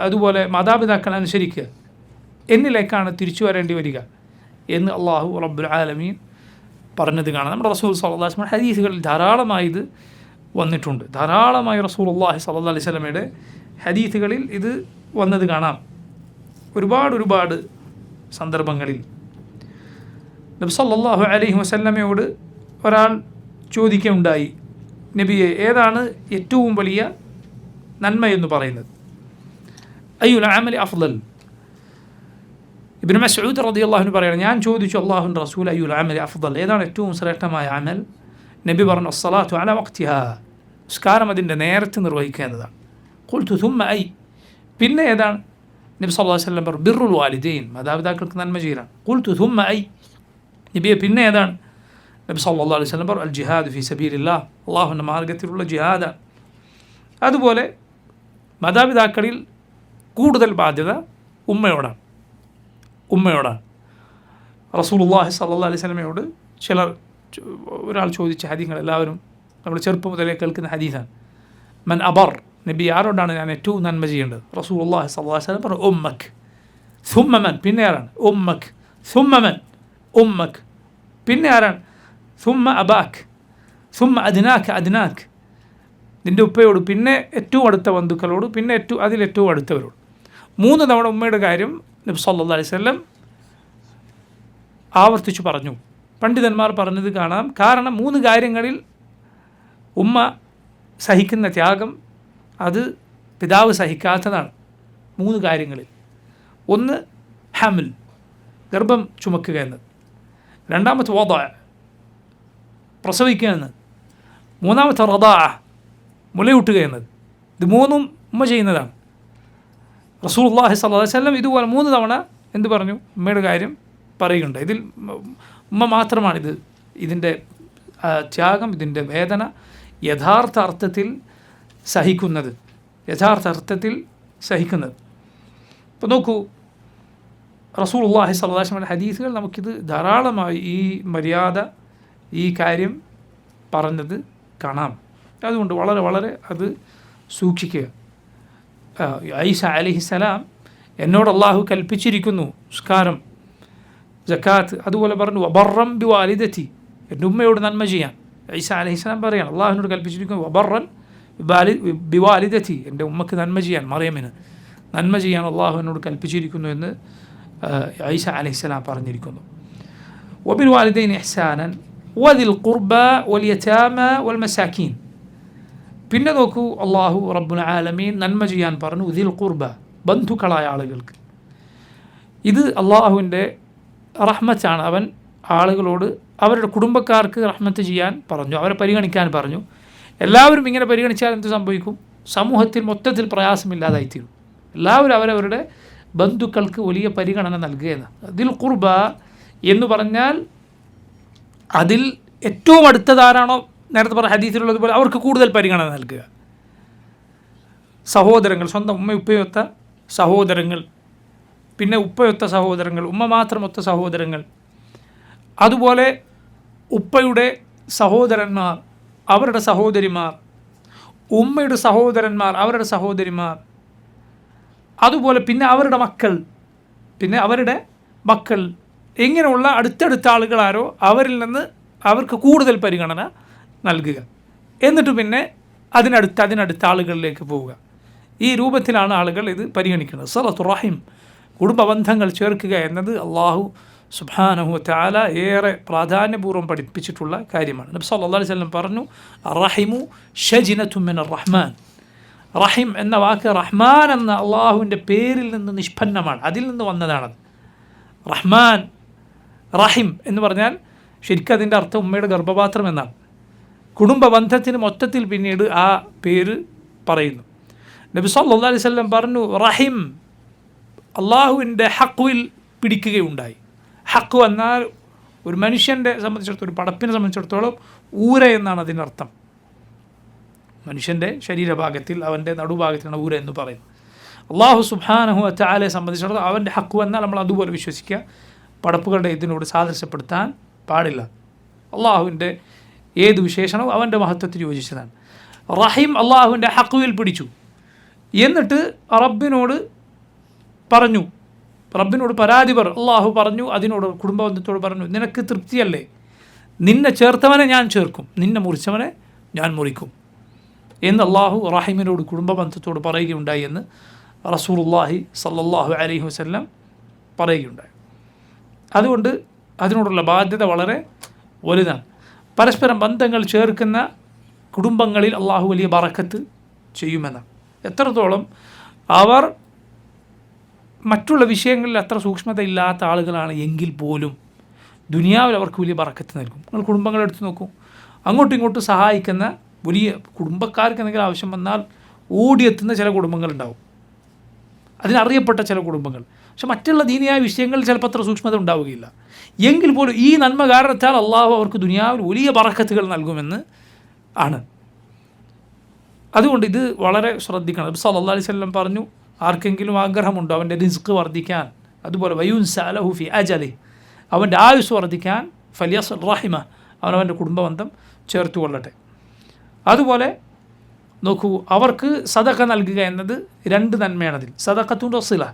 അതുപോലെ മാതാപിതാക്കളെ അനുസരിക്കുക, എന്നിലേക്കാണ് തിരിച്ചു വരേണ്ടി വരിക എന്ന് അള്ളാഹു റബ്ബുൽ ആലമീൻ പറഞ്ഞത് കാണാം. നമ്മുടെ റസൂൽ സല്ലല്ലാഹു അലൈഹി വസല്ലം ഹദീസുകളിൽ ധാരാളമായി ഇത് വന്നിട്ടുണ്ട്. ധാരാളമായി റസൂലുള്ളാഹി സ്വല്ലല്ലാഹു അലൈഹി വസല്ലമയുടെ ഹദീസുകളിൽ ഇത് വന്നത് കാണാം. ഒരുപാട് സന്ദർഭങ്ങളിൽ നബി സല്ലല്ലാഹു അലൈഹി വസല്ലമയോട് ഒരാൾ ചോദിക്കുകയുണ്ടായി, നബിയെ, ഏതാണ് ഏറ്റവും വലിയ നന്മ എന്ന് പറയുന്നത്? അയ്യുൽ അമലി അഫ്ളൽ. ഇബ്നു മസ്ഊദ് റളിയല്ലാഹു അൻഹു പറയുന്നു, ഞാൻ ചോദിച്ചു അല്ലാഹുവിൻ്റെ റസൂൽ, അയ്യുൽ അമലി അഫ്ളൽ, ഏതാണ് ഏറ്റവും ശ്രേഷ്ഠമായ അമൽ? നബി പറഞ്ഞു, അസ്സലാത്തു അലാ വഖ്തിഹാ, നിസ്കാരം അതിൻ്റെ നേരത്തെ നിർവഹിക്കുക എന്നതാണ്. ഖുൽതു സുമ്മ ഐ, പിന്നെ ഏതാണ്? നബി സല്ലല്ലാഹു അലൈഹി വസല്ലം പറഞ്ഞു, ബിർറുൽ വാലിദൈൻ, മാതാപിതാക്കൾക്ക് നന്മ ചെയ്യലാണ്. ഖുൽതു സുമ്മ ഐ, നബിയെ പിന്നെ ഏതാണ്? നബി സല്ലല്ലാഹു അലൈഹി വസല്ലം പറഞ്ഞു, അൽ ജിഹാദ് ഫീ സബീലില്ലാഹ്, അല്ലാഹുവിൻ്റെ മാർഗ്ഗത്തിലുള്ള ജിഹാദ്. അതുപോലെ മാതാപിതാക്കളിൽ കൂടുതൽ ബാധ്യത ഉമ്മയോടാണ്. റസൂലുള്ളാഹി സ്വല്ലല്ലാഹു അലൈഹി വസല്ലമയോട് ഒരാൾ ചോദിച്ച ഹദീസുകൾ എല്ലാവരും നമ്മൾ ചെറുപ്പം മുതലേ കേൾക്കുന്ന ഹദീസാണ്. മൻ അബർ, നബി ആരോടാണ് ഞാൻ ഏറ്റവും നന്മ ചെയ്യേണ്ടത്? റസൂലുള്ളാഹി സ്വല്ലല്ലാഹു അലൈഹി വസല്ലം പറഞ്ഞു, ഉമ്മക്. സുമ്മ മൻ, പിന്നെ ആരാണ്? ഉമ്മക്. സുമ്മ മൻ, ഉമ്മക്. പിന്നെ ആരാണ്? സുമ്മ അബാക്. സുമ്മ അദ്നാക്, നിൻ്റെ ഉപ്പയോട്, പിന്നെ ഏറ്റവും അടുത്ത ബന്ധുക്കളോട്, പിന്നെ അതിലേറ്റവും അടുത്തവരോട്. 3 തവണ ഉമ്മയുടെ കാര്യം നബി സല്ലല്ലാഹു അലൈഹി വസല്ലം ആവർത്തിച്ചു പറഞ്ഞു. പണ്ഡിതന്മാർ പറഞ്ഞത് കാണാം. കാരണം 3 കാര്യങ്ങളിൽ ഉമ്മ സഹിക്കുന്ന ത്യാഗം അത് പിതാവ് സഹിക്കാത്തതാണ്. 3 കാര്യങ്ങളിൽ. ഒന്ന് ഹമിൽ, ഗർഭം ചുമക്കുക എന്നത്. രണ്ടാമത്തെ വദ, പ്രസവിക്കുക എന്നത്. മൂന്നാമത്തെ റദാ, മുലയൂട്ടുക എന്നത്. ഇത് 3ഉം ഉമ്മ ചെയ്യുന്നതാണ്. റസൂലുള്ളാഹി സ്വല്ലല്ലാഹു അലൈഹി വസല്ലം ഇതുപോലെ 3 തവണ എന്ത് പറഞ്ഞു? ഉമ്മയുടെ കാര്യം പറയുകയുണ്ട്. ഇതിൽ ഉമ്മ മാത്രമാണ് ഇതിൻ്റെ ത്യാഗം, ഇതിൻ്റെ വേദന യഥാർത്ഥ അർത്ഥത്തിൽ സഹിക്കുന്നത്. ഇപ്പോൾ നോക്കൂ, റസൂലുള്ളാഹി സ്വല്ലല്ലാഹു അലൈഹി വസല്ലം ഹദീസുകൾ നമുക്കിത് ധാരാളമായി ഈ മര്യാദ, ഈ കാര്യം പറഞ്ഞത് കാണാം. അതുകൊണ്ട് വളരെ അത് സൂക്ഷിക്കുക. ഈസ അലൈഹിസ്സലാം, എന്നോട് അള്ളാഹു കൽപ്പിച്ചിരിക്കുന്നു നിസ്കാരം, സക്കാത്ത്, അതുപോലെ പറഞ്ഞു വബറൻ ബിവാലിദതി, എൻ്റെ ഉമ്മയോട് നന്മ ചെയ്യാൻ. ഈസ അലൈഹിസ്സലാം പറയാണ്, അള്ളാഹുവിനോട് കൽപ്പിച്ചിരിക്കുന്നു വബറൻ ബിവാലിദതി, എൻ്റെ ഉമ്മക്ക് നന്മ ചെയ്യാൻ, മറിയമിന് നന്മ ചെയ്യാൻ അള്ളാഹുവിനോട് കൽപ്പിച്ചിരിക്കുന്നു എന്ന് ഈസ അലൈഹിസ്സലാം പറഞ്ഞിരിക്കുന്നു. വബിൽ വാലിദൈനി ഇഹ്സാനൻ വദിൽ ഖുർബ വൽ യതാമ വൽ മസാകീൻ. പിന്നെ നോക്കൂ, അള്ളാഹു റബ്ബുൽ ആലമീൻ നന്മ ചെയ്യാൻ പറഞ്ഞു ദിൽ ഖുർബ, ബന്ധുക്കളായ ആളുകൾക്ക്. ഇത് അള്ളാഹുവിൻ്റെ റഹ്മത്താണ്. അവൻ ആളുകളോട് അവരുടെ കുടുംബക്കാർക്ക് റഹ്മത്ത് ചെയ്യാൻ പറഞ്ഞു, അവരെ പരിഗണിക്കാൻ പറഞ്ഞു. എല്ലാവരും ഇങ്ങനെ പരിഗണിച്ചാൽ എന്ത് സംഭവിക്കും? സമൂഹത്തിൽ മൊത്തത്തിൽ പ്രയാസമില്ലാതായിത്തീരും. എല്ലാവരും അവരവരുടെ ബന്ധുക്കൾക്ക് വലിയ പരിഗണന നൽകുകയെന്ന്. ദിൽ ഖുർബ എന്ന് പറഞ്ഞാൽ അതിൽ ഏറ്റവും അടുത്തതാരാണോ, നേരത്തെ പറഞ്ഞ ഹദീസിലുള്ളതുപോലെ അവർക്ക് കൂടുതൽ പരിഗണന നൽകുക. സഹോദരങ്ങൾ, സ്വന്തം ഉപ്പയൊത്ത സഹോദരങ്ങൾ, പിന്നെ ഉപ്പയൊത്ത സഹോദരങ്ങൾ, ഉമ്മ മാത്രമൊത്ത സഹോദരങ്ങൾ, അതുപോലെ ഉപ്പയുടെ സഹോദരന്മാർ, അവരുടെ സഹോദരിമാർ, ഉമ്മയുടെ സഹോദരന്മാർ, അവരുടെ സഹോദരിമാർ, അതുപോലെ പിന്നെ അവരുടെ മക്കൾ ഇങ്ങനെയുള്ള അടുത്തടുത്ത ആളുകളാരോ അവരിൽ നിന്ന് അവർക്ക് കൂടുതൽ പരിഗണന നൽകുക. എന്നിട്ട് പിന്നെ അതിനടുത്ത ആളുകളിലേക്ക് പോവുക. ഈ രൂപത്തിലാണ് ആളുകൾ ഇത് പരിഗണിക്കുന്നത്. സലത്തു റഹിം, കുടുംബബന്ധങ്ങൾ ചേർക്കുക എന്നത് അള്ളാഹു സുബ്ഹാനഹു വ തആല ഏറെ പ്രാധാന്യപൂർവ്വം പഠിപ്പിച്ചിട്ടുള്ള കാര്യമാണ്. നബി സല്ലല്ലാഹു അലൈഹി വസല്ലം പറഞ്ഞു, റഹിമു ഷജിനത്തുൻ മിനർ റഹ്മാൻ. റഹിം എന്ന വാക്ക് റഹ്മാൻ എന്ന അള്ളാഹുവിൻ്റെ പേരിൽ നിന്ന് നിഷ്പന്നമാണ്, അതിൽ നിന്ന് വന്നതാണത്. റഹ്മാൻ, റഹിം എന്ന് പറഞ്ഞാൽ ശരിക്കും അതിൻ്റെ അർത്ഥം ഉമ്മയുടെ ഗർഭപാത്രം എന്നാണ്. കുടുംബബന്ധത്തിന് മൊത്തത്തിൽ പിന്നീട് ആ പേര് പറയുന്നു. നബി സല്ലല്ലാഹു അലൈഹി വസല്ലം പറഞ്ഞു, റഹിം അള്ളാഹുവിൻ്റെ ഹഖ്വിൽ പിടിക്കുകയുണ്ടായി. ഹഖ് എന്നാൽ ഒരു മനുഷ്യൻ്റെ സംബന്ധിച്ചിടത്തോളം, ഒരു പടപ്പിനെ സംബന്ധിച്ചിടത്തോളം ഊര എന്നാണ് അതിനർത്ഥം. മനുഷ്യൻ്റെ ശരീരഭാഗത്തിൽ അവൻ്റെ നടുഭാഗത്തിലാണ് ഊര എന്ന് പറയുന്നത്. അള്ളാഹു സുബ്ഹാനഹു വ തആലയെ സംബന്ധിച്ചിടത്തോളം അവൻ്റെ ഹഖ് എന്നാൽ നമ്മൾ അതുപോലെ വിശ്വസിക്കുക. പടപ്പുകളുടെ ഇതിനോട് സാദൃശ്യപ്പെടുത്താൻ പാടില്ല. അള്ളാഹുവിൻ്റെ ഏത് വിശേഷണവും അവൻ്റെ മഹത്വത്തിൽ യോജിച്ചതാണ്. റഹിം അള്ളാഹുവിൻ്റെ ഹഖ്വിൽ പിടിച്ചു. എന്നിട്ട് റബ്ബിനോട് പരാതി അള്ളാഹു പറഞ്ഞു, അതിനോട് കുടുംബബന്ധത്തോട് പറഞ്ഞു, നിനക്ക് തൃപ്തിയല്ലേ? നിന്നെ ചേർത്തവനെ ഞാൻ ചേർക്കും, നിന്നെ മുറിച്ചവനെ ഞാൻ മുറിക്കും എന്ന് അള്ളാഹു റഹിമിനോട് കുടുംബബന്ധത്തോട് പറയുകയുണ്ടായി എന്ന് റസൂലുള്ളാഹി സ്വല്ലല്ലാഹു അലൈഹി വസല്ലം പറയുകയുണ്ടായി. അതുകൊണ്ട് അതിനോടുള്ള ബാധ്യത വളരെ വലുതാണ്. പരസ്പരം ബന്ധങ്ങൾ ചേർക്കുന്ന കുടുംബങ്ങളിൽ അള്ളാഹു വലിയ ബറക്കത്ത് ചെയ്യുമെന്നാണ്. എത്രത്തോളം അവർ മറ്റുള്ള വിഷയങ്ങളിൽ അത്ര സൂക്ഷ്മത ഇല്ലാത്ത ആളുകളാണ് എങ്കിൽ പോലും ദുനിയാവിൽ അവർക്ക് വലിയ ബറക്കത്ത് നൽകും. നിങ്ങൾ കുടുംബങ്ങളെടുത്ത് നോക്കൂ, അങ്ങോട്ടും ഇങ്ങോട്ടും സഹായിക്കുന്ന വലിയ കുടുംബക്കാർക്ക് എന്തെങ്കിലും ആവശ്യം വന്നാൽ ഓടിയെത്തുന്ന ചില കുടുംബങ്ങളുണ്ടാവും, അതിനറിയപ്പെട്ട ചില കുടുംബങ്ങൾ. പക്ഷെ മറ്റുള്ള ദീനിയായ വിഷയങ്ങളിൽ ചിലപ്പോൾ അത്ര സൂക്ഷ്മത ഉണ്ടാവുകയില്ല. എങ്കിൽ പോലും ഈ നന്മ കാരണത്താൽ അള്ളാഹു അവർക്ക് ദുനിയാവിൽ വലിയ ബറക്കത്തുകൾ നൽകുമെന്ന് ആണ്. അതുകൊണ്ട് ഇത് വളരെ ശ്രദ്ധിക്കണം. നബി സല്ലല്ലാഹു അലൈഹി വസല്ലം പറഞ്ഞു, ആർക്കെങ്കിലും ആഗ്രഹമുണ്ടോ അവൻ്റെ റിസ്ക് വർദ്ധിക്കാൻ, അതുപോലെ വയുൻസഅലഹു ഫി അജലി, അവൻ്റെ ആയുസ് വർദ്ധിക്കാൻ, ഫലിയസ്ൽ റഹിമ, അവനവൻ്റെ കുടുംബബന്ധം ചേർത്ത് കൊള്ളട്ടെ. അതുപോലെ നോക്കൂ, അവർക്ക് സദഖ നൽകുക എന്നത് രണ്ട് നന്മയാണതിൽ. സദഖത്തുൻ വസില,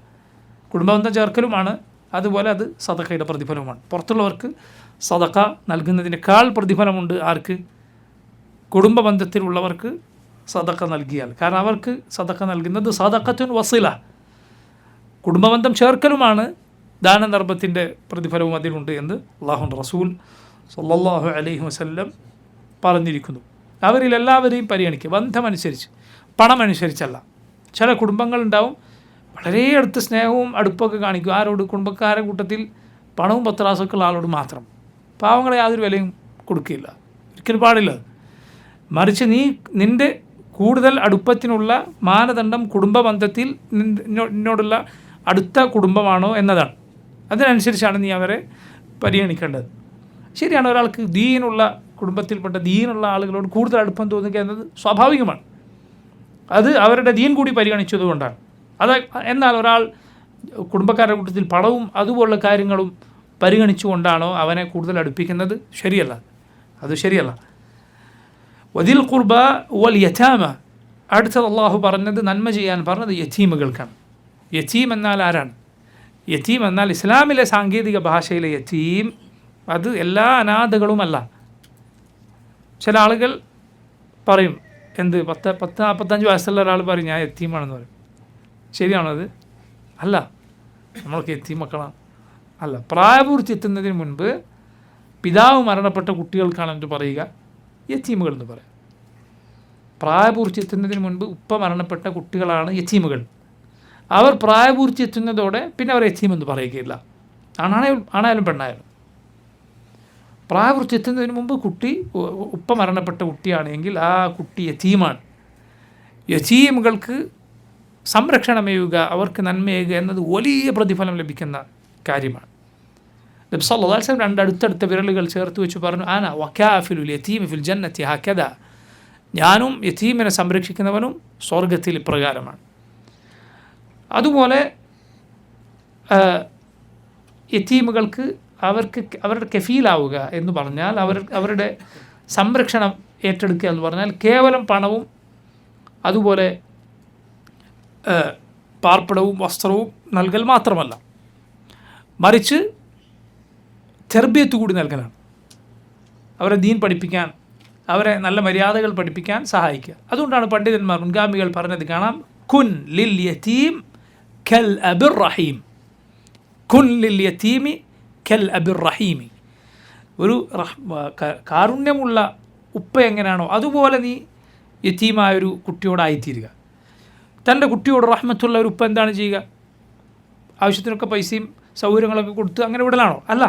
കുടുംബബന്ധം ചേർക്കലുമാണ്, അതുപോലെ അത് സദഖയുടെ പ്രതിഫലവുമാണ്. പുറത്തുള്ളവർക്ക് സദഖ നൽകുന്നതിനേക്കാൾ പ്രതിഫലമുണ്ട് ആർക്ക്? കുടുംബബന്ധത്തിലുള്ളവർക്ക് സദഖ നൽകിയാൽ. കാരണം അവർക്ക് സദഖ നൽകുന്നത് സദഖത്തുൻ വസില, കുടുംബബന്ധം ചേർക്കലുമാണ്, ദാനധർമ്മത്തിൻ്റെ പ്രതിഫലവും അതിലുണ്ട് എന്ന് അല്ലാഹുവിൻ്റെ റസൂൽ സല്ലല്ലാഹു അലൈഹി വസല്ലം പറഞ്ഞിരിക്കുന്നു. അവരിൽ എല്ലാവരെയും പരിഗണിക്കുക, ബന്ധമനുസരിച്ച്, പണമനുസരിച്ചല്ല. ചില കുടുംബങ്ങളുണ്ടാവും വളരെ അടുത്ത സ്നേഹവും അടുപ്പൊക്കെ കാണിക്കും. ആരോട്? കുടുംബക്കാരെ കൂട്ടത്തിൽ പണവും പത്രാസൊക്കെ ഉള്ള ആളോട് മാത്രം. പാവങ്ങളെ യാതൊരു വിലയും കൊടുക്കില്ല, ഒരിക്കലും പാടില്ല. മറിച്ച് നിൻ്റെ കൂടുതൽ അടുപ്പത്തിനുള്ള മാനദണ്ഡം കുടുംബബന്ധത്തിൽ നിന്നോടുള്ള അടുത്ത കുടുംബമാണോ എന്നതാണ്. അതിനനുസരിച്ചാണ് നീ അവരെ പരിഗണിക്കേണ്ടത്. ശരിയാണ്, ഒരാൾക്ക് ദീനുള്ള കുടുംബത്തിൽപ്പെട്ട ദീനുള്ള ആളുകളോട് കൂടുതൽ അടുപ്പം തോന്നുക എന്നത് സ്വാഭാവികമാണ്. അത് അവരുടെ ദീൻ കൂടി പരിഗണിച്ചതുകൊണ്ടാണ്. എന്നാൽ ഒരാൾ കുടുംബക്കാരുടെ കൂട്ടത്തിൽ പണവും അതുപോലുള്ള കാര്യങ്ങളും പരിഗണിച്ചുകൊണ്ടാണോ അവനെ കൂടുതൽ അടുപ്പിക്കുന്നത്? ശരിയല്ല, അത് ശരിയല്ല. വദിൽ ഖുർബ വൽ യതാമ, അടുത്തത് അള്ളാഹു പറഞ്ഞത്, നന്മ ചെയ്യാൻ പറഞ്ഞത് യതീമുകൾക്കാണ്. യതീം എന്നാൽ ആരാണ്? യതീം എന്നാൽ ഇസ്ലാമിലെ സാങ്കേതിക ഭാഷയിലെ യതീം അത് എല്ലാ അനാഥകളുമല്ല. ചില ആളുകൾ പറയും, 10-45 വയസ്സുള്ള ഒരാൾ പറയും ഞാൻ യതീമാണെന്ന് പറയും. ശരിയാണോ അത്? അല്ല, നമ്മൾക്ക് യതീം മക്കളാണ്. അല്ല, പ്രായപൂർത്തി എത്തുന്നതിന് മുൻപ് പിതാവ് മരണപ്പെട്ട കുട്ടികൾക്കാണ് എന്ന് പറയുക യതീമുകൾ എന്ന് പറയാം. പ്രായപൂർത്തി എത്തുന്നതിന് മുൻപ് ഉപ്പ മരണപ്പെട്ട കുട്ടികളാണ് യതീമുകൾ. അവർ പ്രായപൂർത്തി എത്തുന്നതോടെ പിന്നെ അവർ യതീം എന്ന് പറയുകയില്ല, ആണായാലും പെണ്ണായാലും. പ്രായപൂർത്തി എത്തുന്നതിന് മുമ്പ് ഉപ്പ മരണപ്പെട്ട കുട്ടിയാണെങ്കിൽ ആ കുട്ടി യതീമാണ്. യതീമുകൾക്ക് സംരക്ഷണമേയുക, അവർക്ക് നന്മയേകുക എന്നത് വലിയ പ്രതിഫലം ലഭിക്കുന്ന കാര്യമാണ്. നബി സല്ലല്ലാഹു അലൈഹി വസല്ലം 2 അടുത്തടുത്ത വിരലുകൾ ചേർത്ത് വെച്ച് പറഞ്ഞു, ആന വകാഫിലുൽ യതീമി ഫിൽ ജന്നത്തി ഹകദ, ഞാനും യതീമിനെ സംരക്ഷിക്കുന്നവനും സ്വർഗത്തിൽ ഇപ്രകാരമാണ്. അതുപോലെ യതീമുകൾക്ക് അവരുടെ കഫീലാവുക എന്ന് പറഞ്ഞാൽ അവരുടെ സംരക്ഷണം ഏറ്റെടുക്കുക എന്ന് പറഞ്ഞാൽ കേവലം പണവും അതുപോലെ പാർപ്പിടവും വസ്ത്രവും നൽകൽ മാത്രമല്ല, മറിച്ച് തെർബിയത്ത് കൂടി നൽകലാണ്. അവരെ ദീൻ പഠിപ്പിക്കാൻ, അവരെ നല്ല മര്യാദകൾ പഠിപ്പിക്കാൻ സഹായിക്കുക. അതുകൊണ്ടാണ് പണ്ഡിതന്മാർ, മുൻഗാമികൾ പറഞ്ഞത് കാണാം, കുൻ ലിൽ യതീം കൽ അബിർ റഹീം, കുൻ ലിൽ യതീമി കൽ അബിർ റഹീമി. ഒരു കാരുണ്യമുള്ള ഉപ്പ എങ്ങനെയാണോ അതുപോലെ നീ യതീമായൊരു കുട്ടിയോടായിത്തീരുക. തൻ്റെ കുട്ടിയോട് റഹ്മത്തുള്ള ഒരു ഉപ്പ എന്താണ് ചെയ്യുക? ആവശ്യത്തിനൊക്കെ പൈസയും സൗകര്യങ്ങളൊക്കെ കൊടുത്ത് അങ്ങനെ വിടലാണോ? അല്ല,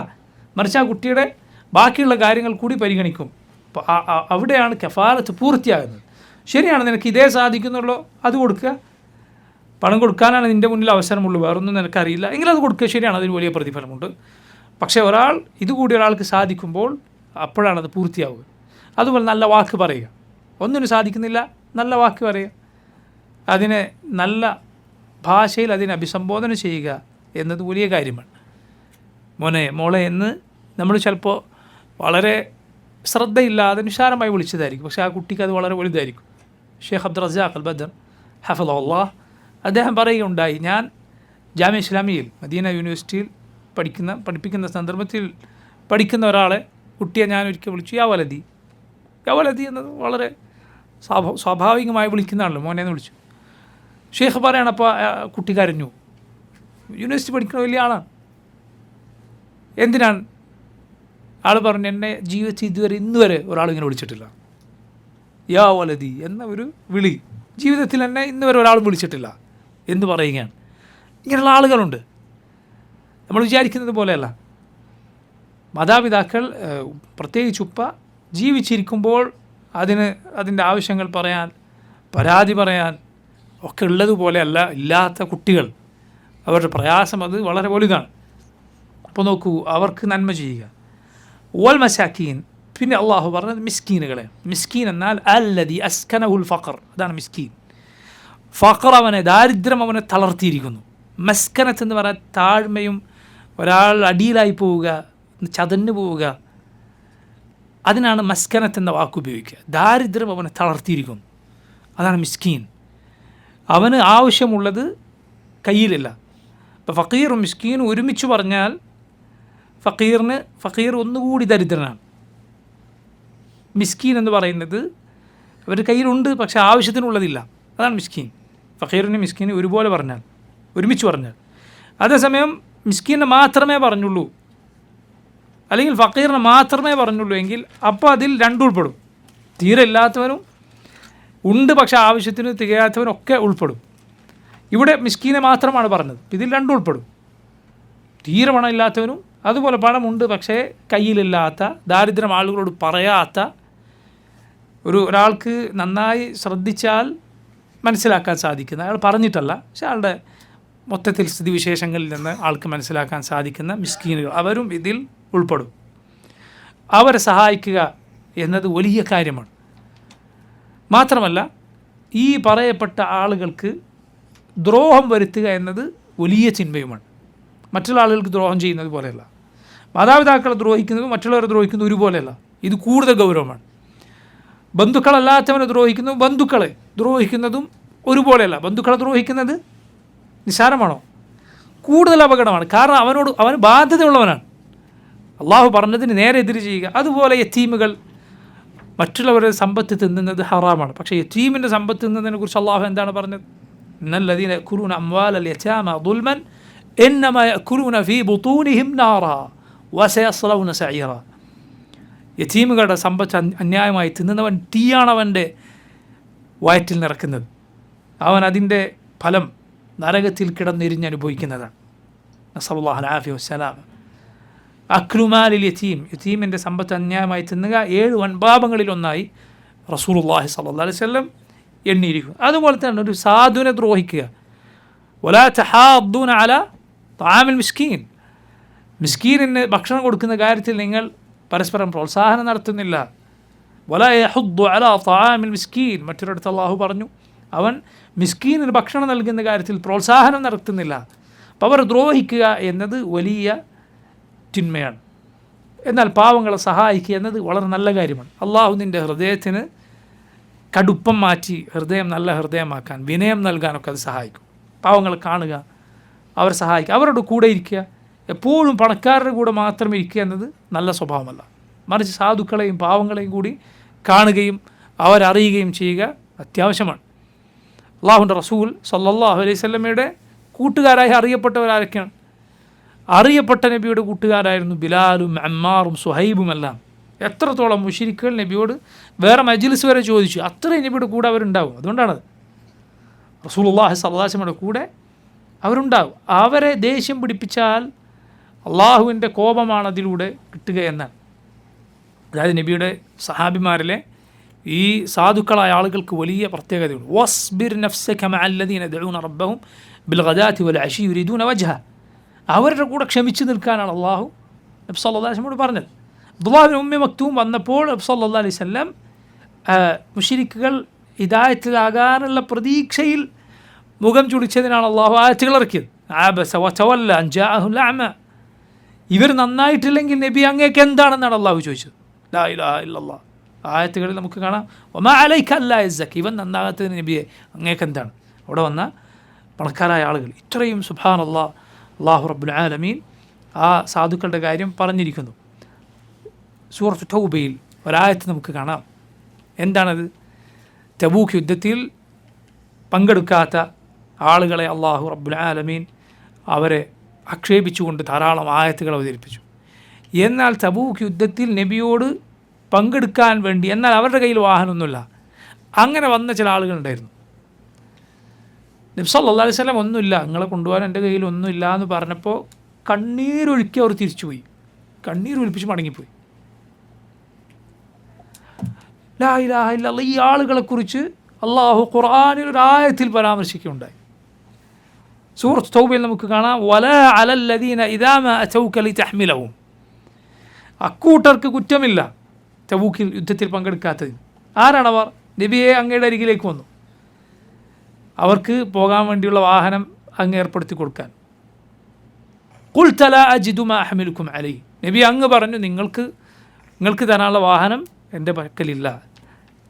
മറിച്ച് ആ കുട്ടിയുടെ ബാക്കിയുള്ള കാര്യങ്ങൾ കൂടി പരിഗണിക്കും. അപ്പോൾ അവിടെയാണ് കഫാലത്ത് പൂർത്തിയാകുന്നത്. ശരിയാണ്, നിനക്ക് ഇതേ സാധിക്കുന്നുള്ളൂ, അത് കൊടുക്കുക. പണം കൊടുക്കാനാണ് നിൻ്റെ മുന്നിൽ അവസരമുള്ളൂ, വേറൊന്നും നിനക്കറിയില്ല എങ്കിൽ അത് കൊടുക്കുക. ശരിയാണ്, അതിന് വലിയ പ്രതിഫലമുണ്ട്. പക്ഷേ ഇതുകൂടി ഒരാൾക്ക് സാധിക്കുമ്പോൾ അപ്പോഴാണ് അത് പൂർത്തിയാവുക. അതുപോലെ നല്ല വാക്ക് പറയുക. ഒന്നിനും സാധിക്കുന്നില്ല, നല്ല വാക്ക് പറയുക, അതിനെ നല്ല ഭാഷയിൽ അതിനെ അഭിസംബോധന ചെയ്യുക എന്നത് വലിയ കാര്യമാണ്. മോനെ, മോളെ എന്ന് നമ്മൾ ചിലപ്പോൾ വളരെ ശ്രദ്ധയില്ലാതെ നിസ്സാരമായി വിളിച്ചതായിരിക്കും, പക്ഷേ ആ കുട്ടിക്ക് അത് വളരെ വലുതായിരിക്കും. ഷെയ്ഖ് അബ്ദുർ റസാഖ് അൽ ബദർ ഹഫളഹുല്ലാഹ് അദ്ദേഹം പറയുകയുണ്ടായി, ഞാൻ ജാമിഅ ഇസ്ലാമിയയിൽ മദീന യൂണിവേഴ്സിറ്റിയിൽ പഠിപ്പിക്കുന്ന സന്ദർഭത്തിൽ പഠിക്കുന്ന ഒരാളെ, കുട്ടിയെ ഞാൻ ഒരിക്കൽ വിളിച്ചു, യാ വലതി. യാ വലതി എന്നത് വളരെ സ്വാഭാവികമായി വിളിക്കുന്നതാണല്ലോ, മോനെ എന്ന് വിളിച്ചു. ഷെയ്ഖ് പറയണം, അപ്പോൾ കുട്ടി കരഞ്ഞു. യൂണിവേഴ്സിറ്റി പഠിക്കുന്ന വലിയ ആളാണ്. എന്തിനാണ്? ആൾ പറഞ്ഞു, എന്നെ ജീവിതത്തിൽ ഇന്ന് വരെ ഒരാൾ ഇങ്ങനെ വിളിച്ചിട്ടില്ല. യാ വലതി എന്ന ഒരു വിളി ജീവിതത്തിൽ എന്നെ ഇന്ന് വരെ ഒരാളും വിളിച്ചിട്ടില്ല എന്ന് പറയുകയാണ്. ഇങ്ങനെയുള്ള ആളുകളുണ്ട്. നമ്മൾ വിചാരിക്കുന്നത് പോലെയല്ല. മാതാപിതാക്കൾ, പ്രത്യേകിച്ച് ഉപ്പ, ജീവിച്ചിരിക്കുമ്പോൾ അതിൻ്റെ ആവശ്യങ്ങൾ പറയാൻ, പരാതി പറയാൻ ഒക്കെ ഉള്ളതുപോലെയല്ല ഇല്ലാത്ത കുട്ടികൾ. അവരുടെ പ്രയാസം അത് വളരെ വലുതാണ്. അപ്പോൾ നോക്കൂ, അവർക്ക് നന്മ ചെയ്യുക. വൽ മസാക്കീൻ, പിന്നെ അള്ളാഹു പറഞ്ഞത് മിസ്കീനുകളെ. മിസ്കീൻ എന്നാൽ അല്ലദി അസ്കനഹുൽ ഫഖർ, അതാണ് മിസ്കീൻ. ഫഖർ അവനെ, ദാരിദ്ര്യം അവനെ തളർത്തിയിരിക്കുന്നു. മസ്കനത്ത് എന്ന് പറയാൻ താഴ്മയും, ഒരാൾ അടിയിലായി പോവുക, ചതഞ്ഞു പോവുക, അതിനാണ് മസ്കനത്ത് എന്ന വാക്ക് ഉപയോഗിക്കുക. ദാരിദ്ര്യം അവനെ തളർത്തിയിരിക്കുന്നു, അതാണ് മിസ്കീൻ. അവന് ആവശ്യമുള്ളത് കയ്യിലില്ല. ഇപ്പോൾ ഫക്കീറും മിസ്കീനും ഒരുമിച്ച് പറഞ്ഞാൽ ഫക്കീർ ഒന്നുകൂടി ദരിദ്രനാണ്. മിസ്കീൻ എന്ന് പറയുന്നത് അവരുടെ കയ്യിലുണ്ട് പക്ഷേ ആവശ്യത്തിനുള്ളതില്ല, അതാണ് മിസ്കീൻ. ഫക്കീറിനും മിസ്കീനും ഒരുമിച്ച് പറഞ്ഞാൽ. അതേസമയം മിസ്കീനെ മാത്രമേ പറഞ്ഞുള്ളൂ, അല്ലെങ്കിൽ ഫക്കീറിനെ മാത്രമേ പറഞ്ഞുള്ളൂ എങ്കിൽ അപ്പോൾ അതിൽ രണ്ടും ഉൾപ്പെടും. തീരെ ഇല്ലാത്തവനും ഉണ്ട് പക്ഷേ ആവശ്യത്തിന് തികയാത്തവനൊക്കെ ഉൾപ്പെടും. ഇവിടെ മിസ്കീനെ മാത്രമാണ് പറഞ്ഞത്, ഇതിൽ രണ്ടും ഉൾപ്പെടും. തീരെ പണം ഇല്ലാത്തവനും അതുപോലെ പണമുണ്ട് പക്ഷേ കയ്യിലില്ലാത്ത, ദാരിദ്ര്യം ആളുകളോട് പറയാത്ത, ഒരാൾക്ക് നന്നായി ശ്രദ്ധിച്ചാൽ മനസ്സിലാക്കാൻ സാധിക്കുന്ന, അയാൾ പറഞ്ഞിട്ടല്ല പക്ഷേ ആളുടെ മൊത്തത്തിൽ സ്ഥിതിവിശേഷങ്ങളിൽ നിന്ന് ആൾക്ക് മനസ്സിലാക്കാൻ സാധിക്കുന്ന മിസ്കീനുകൾ, അവരും ഇതിൽ ഉൾപ്പെടും. അവരെ സഹായിക്കുക എന്നത് വലിയ കാര്യമാണ്. മാത്രമല്ല, ഈ പറയപ്പെട്ട ആളുകൾക്ക് ദ്രോഹം വരുത്തുക എന്നത് വലിയ ചിന്മയുമാണ്. മറ്റുള്ള ആളുകൾക്ക് ദ്രോഹം ചെയ്യുന്നത് പോലെയല്ല. മാതാപിതാക്കളെ ദ്രോഹിക്കുന്നതും മറ്റുള്ളവരെ ദ്രോഹിക്കുന്നതും ഒരുപോലെയല്ല, ഇത് കൂടുതൽ ഗൗരവമാണ്. ബന്ധുക്കളല്ലാത്തവനെ ദ്രോഹിക്കുന്നതും ബന്ധുക്കളെ ദ്രോഹിക്കുന്നതും ഒരുപോലെയല്ല. ബന്ധുക്കളെ ദ്രോഹിക്കുന്നത് നിസ്സാരമാണോ? കൂടുതൽ അപകടമാണ്. കാരണം അവന് ബാധ്യതയുള്ളവനാണ്. അള്ളാഹു പറഞ്ഞതിന് നേരെ എതിര് ചെയ്യുക. അതുപോലെ യതീമുകൾ, മറ്റുള്ളവരുടെ സമ്പത്ത് തിന്നുന്നത് ഹറാമാണ്. പക്ഷേ യതീമിൻ്റെ സമ്പത്ത് തിന്നുന്നതിനെ കുറിച്ച് അള്ളാഹു എന്താണ് പറഞ്ഞത്? ഇന്നല്ലദീന യഅ്കുലൂന അംവാലൽ യതാമ ദുൽമൻ ഇന്നമാ യഅ്കുലൂന ഫീ ബുതൂനിഹിം നാറാ വസയസ്ലൗന സഈറ. യതീമുകളുടെ സമ്പത്ത് അന്യായമായി തിന്നുന്നവൻ തീയാണ് അവൻ്റെ വയറ്റിൽ നിറക്കുന്നത്. അവൻ അതിൻ്റെ ഫലം നരകത്തിൽ കിടന്നിരിഞ്ഞനുഭവിക്കുന്നതാണ്. നസ്അലുല്ലാഹി അൽ ആഫിയ വസ്സലാം. അക്ലുമാലിൽ യതീമിൻ്റെ സമ്പത്ത് അന്യായമായി തിന്നുക 7 വൻപാപങ്ങളിലൊന്നായി റസൂലുള്ളാഹി സ്വല്ലല്ലാഹി അലൈഹി വസല്ലം എണ്ണിയിരിക്കുന്നു. അതുപോലെ തന്നെ ഒരു സാധുവിനെ ദ്രോഹിക്കുക. വലാ തഹാദ്ദൂന അലാ തആമിൽ മിസ്കീൻ, മിസ്കീനിന് ഭക്ഷണം കൊടുക്കുന്ന കാര്യത്തിൽ നിങ്ങൾ പരസ്പരം പ്രോത്സാഹനം നടത്തുന്നില്ല. വലാ യഹുദ്ദു അലാ തആമിൽ മിസ്കീൻ, മറ്റൊരിടത്ത് അള്ളാഹു പറഞ്ഞു അവൻ മിസ്കീനിന് ഭക്ഷണം നൽകുന്ന കാര്യത്തിൽ പ്രോത്സാഹനം നടത്തുന്നില്ല. അപ്പോൾ അവർ ദ്രോഹിക്കുക എന്നത് വലിയ തിന്മയാണ്. എന്നാൽ പാവങ്ങളെ സഹായിക്കുക എന്നത് വളരെ നല്ല കാര്യമാണ്. അള്ളാഹു നിൻ്റെ ഹൃദയത്തിന് കടുപ്പം മാറ്റി ഹൃദയം നല്ല ഹൃദയമാക്കാൻ, വിനയം നൽകാനൊക്കെ അത് സഹായിക്കും. പാവങ്ങളെ കാണുക, അവരെ സഹായിക്കുക, അവരുടെ കൂടെ ഇരിക്കുക. എപ്പോഴും പണക്കാരുടെ കൂടെ മാത്രം ഇരിക്കുക എന്നത് നല്ല സ്വഭാവമല്ല. മറിച്ച് സാധുക്കളെയും പാവങ്ങളെയും കൂടി കാണുകയും അവരറിയുകയും ചെയ്യുക അത്യാവശ്യമാണ്. അള്ളാഹുവിൻ്റെ റസൂൽ സല്ലല്ലാഹു അലൈഹി വസല്ലമയുടെ കൂട്ടുകാരായി അറിയപ്പെട്ടവരാരൊക്കെയാണ്? അറിയപ്പെട്ട നബിയുടെ കൂട്ടുകാരായിരുന്നു ബിലാലും അമ്മാറും സുഹൈബുമെല്ലാം. എത്രത്തോളം മുശ്രിക്കുകൾ നബിയോട് വേറെ മജ്ലിസ് വരെ ചോദിച്ചു, അത്രയും നബിയുടെ കൂടെ അവരുണ്ടാവും. അതുകൊണ്ടാണ് റസൂലുള്ളാഹി സ്വല്ലല്ലാഹു അലൈഹി വസല്ലമയുടെ കൂടെ അവരുണ്ടാവും. അവരെ ദേഷ്യം പിടിപ്പിച്ചാൽ അള്ളാഹുവിൻ്റെ കോപമാണ് അതിലൂടെ കിട്ടുക എന്നാണ്. അതായത് നബിയുടെ സഹാബിമാരിലെ ഈ സാധുക്കളായ ആളുകൾക്ക് വലിയ പ്രത്യേകതയുണ്ട്. വസ്ബിർ നഫ്സക മഅല്ലദീന യദ്ഊന റബ്ബഹും ബിൽഗദാതി വൽഅശി യുരീദൂന വജ്ഹ. അവരുടെ കൂടെ ക്ഷമിച്ചു നിൽക്കാനാണ് അള്ളാഹു നബി സല്ലല്ലാഹു അലൈഹി വസല്ലമയോട് പറഞ്ഞത്. അബ്ദുല്ലാഹ് ഇബ്നു ഉമ്മി മക്തൂം വന്നപ്പോൾ നബി സല്ലല്ലാഹു അലൈഹി വസല്ലം മുശ്രിക്കുകൾ ഹിദായത്തിലാകാനുള്ള പ്രതീക്ഷയിൽ മുഖം ചുളിച്ചതിനാണ് അള്ളാഹു ആയത്തുകൾ ഇറക്കിയത്. അബസ വതവല്ല അൻ ജാഅഹുൽ അഅമ. ഇവർ നന്നായിട്ടില്ലെങ്കിൽ നബി അങ്ങേക്ക് എന്താണെന്നാണ് അള്ളാഹു ചോദിച്ചത്. ലാ ഇലാഹ ഇല്ലല്ലാഹ്. ആയത്തുകളിൽ നമുക്ക് കാണാം വമാ അലൈക അല്ലാ യസ്സക്. ഇവൻ നന്നാകാത്തതിന് നബിയെ അങ്ങേക്ക് എന്താണ്? അവിടെ വന്ന പണക്കാരായ ആളുകൾ ഇത്രയും സുബ്ഹാനല്ലാഹ് അല്ലാഹു റബ്ബുൽ ആലമീൻ ആ സാധുക്കളുടെ കാര്യം പറഞ്ഞിരിക്കുന്നു. സൂറത്ത് തൗബയിൽ ഒരായത്ത് നമുക്ക് കാണാം. എന്താണത്? തബൂക്ക് യുദ്ധത്തിൽ പങ്കെടുക്കാത്ത ആളുകളെ അല്ലാഹു റബ്ബുൽ ആലമീൻ അവരെ ആക്ഷേപിച്ചുകൊണ്ട് ധാരാളം ആയത്തുകൾ അവതരിപ്പിച്ചു. എന്നാൽ തബൂക്ക് യുദ്ധത്തിൽ നബിയോട് പങ്കെടുക്കാൻ വേണ്ടി, എന്നാൽ അവരുടെ കയ്യിൽ വാഹനമൊന്നുമില്ല, അങ്ങനെ വന്ന ചില ആളുകളുണ്ടായിരുന്നു. നബി സല്ലല്ലാഹു അലൈഹി വസല്ലം ഒന്നുമില്ല, നിങ്ങളെ കൊണ്ടുപോകാൻ എൻ്റെ കയ്യിൽ ഒന്നുമില്ല എന്ന് പറഞ്ഞപ്പോൾ കണ്ണീരൊഴുക്കി അവർ തിരിച്ചുപോയി, കണ്ണീരൊലിപ്പിച്ച് മടങ്ങിപ്പോയി. ലാ ഇലാഹ ഇല്ലല്ലാഹ്. ഈ ആളുകളെക്കുറിച്ച് അള്ളാഹു ഖുർആനിൽ ഒരു ആയത്തിൽ പരാമർശിക്കുകയുണ്ടായി. സൂറത്ത് തൗബയിൽ നമുക്ക് കാണാം വലാ അലല്ലദീന ഇദാ മാ അതൗക ലിതഹ്മിലഹും. അക്കൂട്ടർക്ക് കുറ്റമില്ല തബൂക്കിൽ യുദ്ധത്തിൽ പങ്കെടുക്കാത്തതിന്. ആരാണവർ? നബിയെ അങ്ങയുടെ അരികിലേക്ക് വന്നു, അവർക്ക് പോകാൻ വേണ്ടിയുള്ള വാഹനം അങ്ങ് ഏർപ്പെടുത്തി കൊടുക്കാൻ. ഖുൽത ലാ അജിദു മാ അഹ്മിലുക്കും അലൈഹി. നബി അങ്ങ് പറഞ്ഞു, നിങ്ങൾക്ക് തരാനുള്ള വാഹനം എൻ്റെ പക്കലില്ല.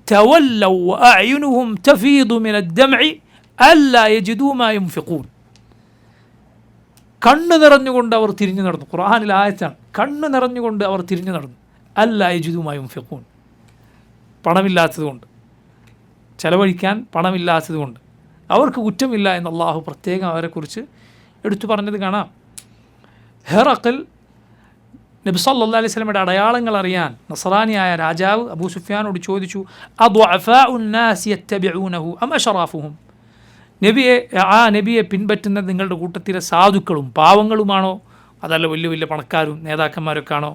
തവല്ലൗ വഅഅ്യുനുഹും തഫീദു മിന അദ്ദംഇ അല്ലാ യജിദൂ മാ യുൻഫിഖൂൻ. കണ്ണ് നിറഞ്ഞുകൊണ്ട് അവർ തിരിഞ്ഞു നടന്നു. ഖുർആനിൽ ആയത്താണ്, കണ്ണ് നിറഞ്ഞുകൊണ്ട് അവർ തിരിഞ്ഞു നടന്നു. അല്ലാ യജിദൂ മാ യുൻഫിഖൂൻ. പണമില്ലാത്തതുകൊണ്ട്, ചെലവഴിക്കാൻ പണമില്ലാത്തതുകൊണ്ട് അവർക്ക് കുറ്റമില്ല എന്ന് അള്ളാഹു പ്രത്യേകം അവരെക്കുറിച്ച് എടുത്തു പറഞ്ഞത് കാണാം. ഹെറഖിൽ നബി സല്ലല്ലാഹു അലൈഹി വസല്ലമയുടെ അടയാളങ്ങൾ അറിയാൻ നസ്രാനിയായ രാജാവ് അബൂ സുഫ്യാനോട് ചോദിച്ചു, അദ്വഅഫാഉൻ നാസി യത്തബിഊനഹു അം അശറാഫുഹും. നബിയെ പിൻപറ്റുന്നത് നിങ്ങളുടെ കൂട്ടത്തിലെ സാധുക്കളും പാവങ്ങളുമാണോ, അതല്ല വലിയ വലിയ പണക്കാരും നേതാക്കന്മാരൊക്കെ ആണോ?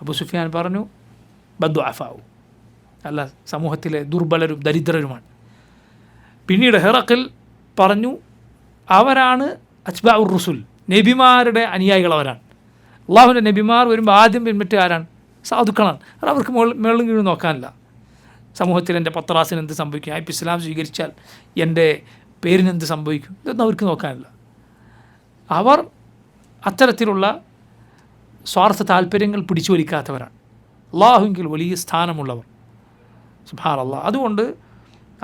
അബൂ സുഫ്യാൻ പറഞ്ഞു, ബദ്വഅഫാഉ, അല്ല, സമൂഹത്തിലെ ദുർബലരും ദരിദ്രരുമാണ്. പിന്നീട് ഹെറഖിൽ പറഞ്ഞു, അവരാണ് അത്ബാഉർ റുസുൽ, നബിമാരുടെ അനുയായികൾ അവരാണ്. അള്ളാഹുവിൻ്റെ നബിമാർ വരുമ്പോൾ ആദ്യം പിൻപറ്റുക ആരാണ്? സാധുക്കളാണ്. അവർക്ക് മേളും കീഴും നോക്കാനില്ല. സമൂഹത്തിൽ എൻ്റെ പത്രാസിന് എന്ത് സംഭവിക്കും, ഇപ്പോൾ ഇസ്ലാം സ്വീകരിച്ചാൽ എൻ്റെ പേരിനെന്ത് സംഭവിക്കും, ഇതൊന്നും അവർക്ക് നോക്കാനില്ല. അവർ അത്തരത്തിലുള്ള സ്വാർത്ഥ താല്പര്യങ്ങൾ പിടിച്ചു വലിക്കാത്തവരാണ്. അള്ളാഹുവിൽ വലിയ സ്ഥാനമുള്ളവർ. സുബ്ഹാനല്ലാഹ്. അതുകൊണ്ട്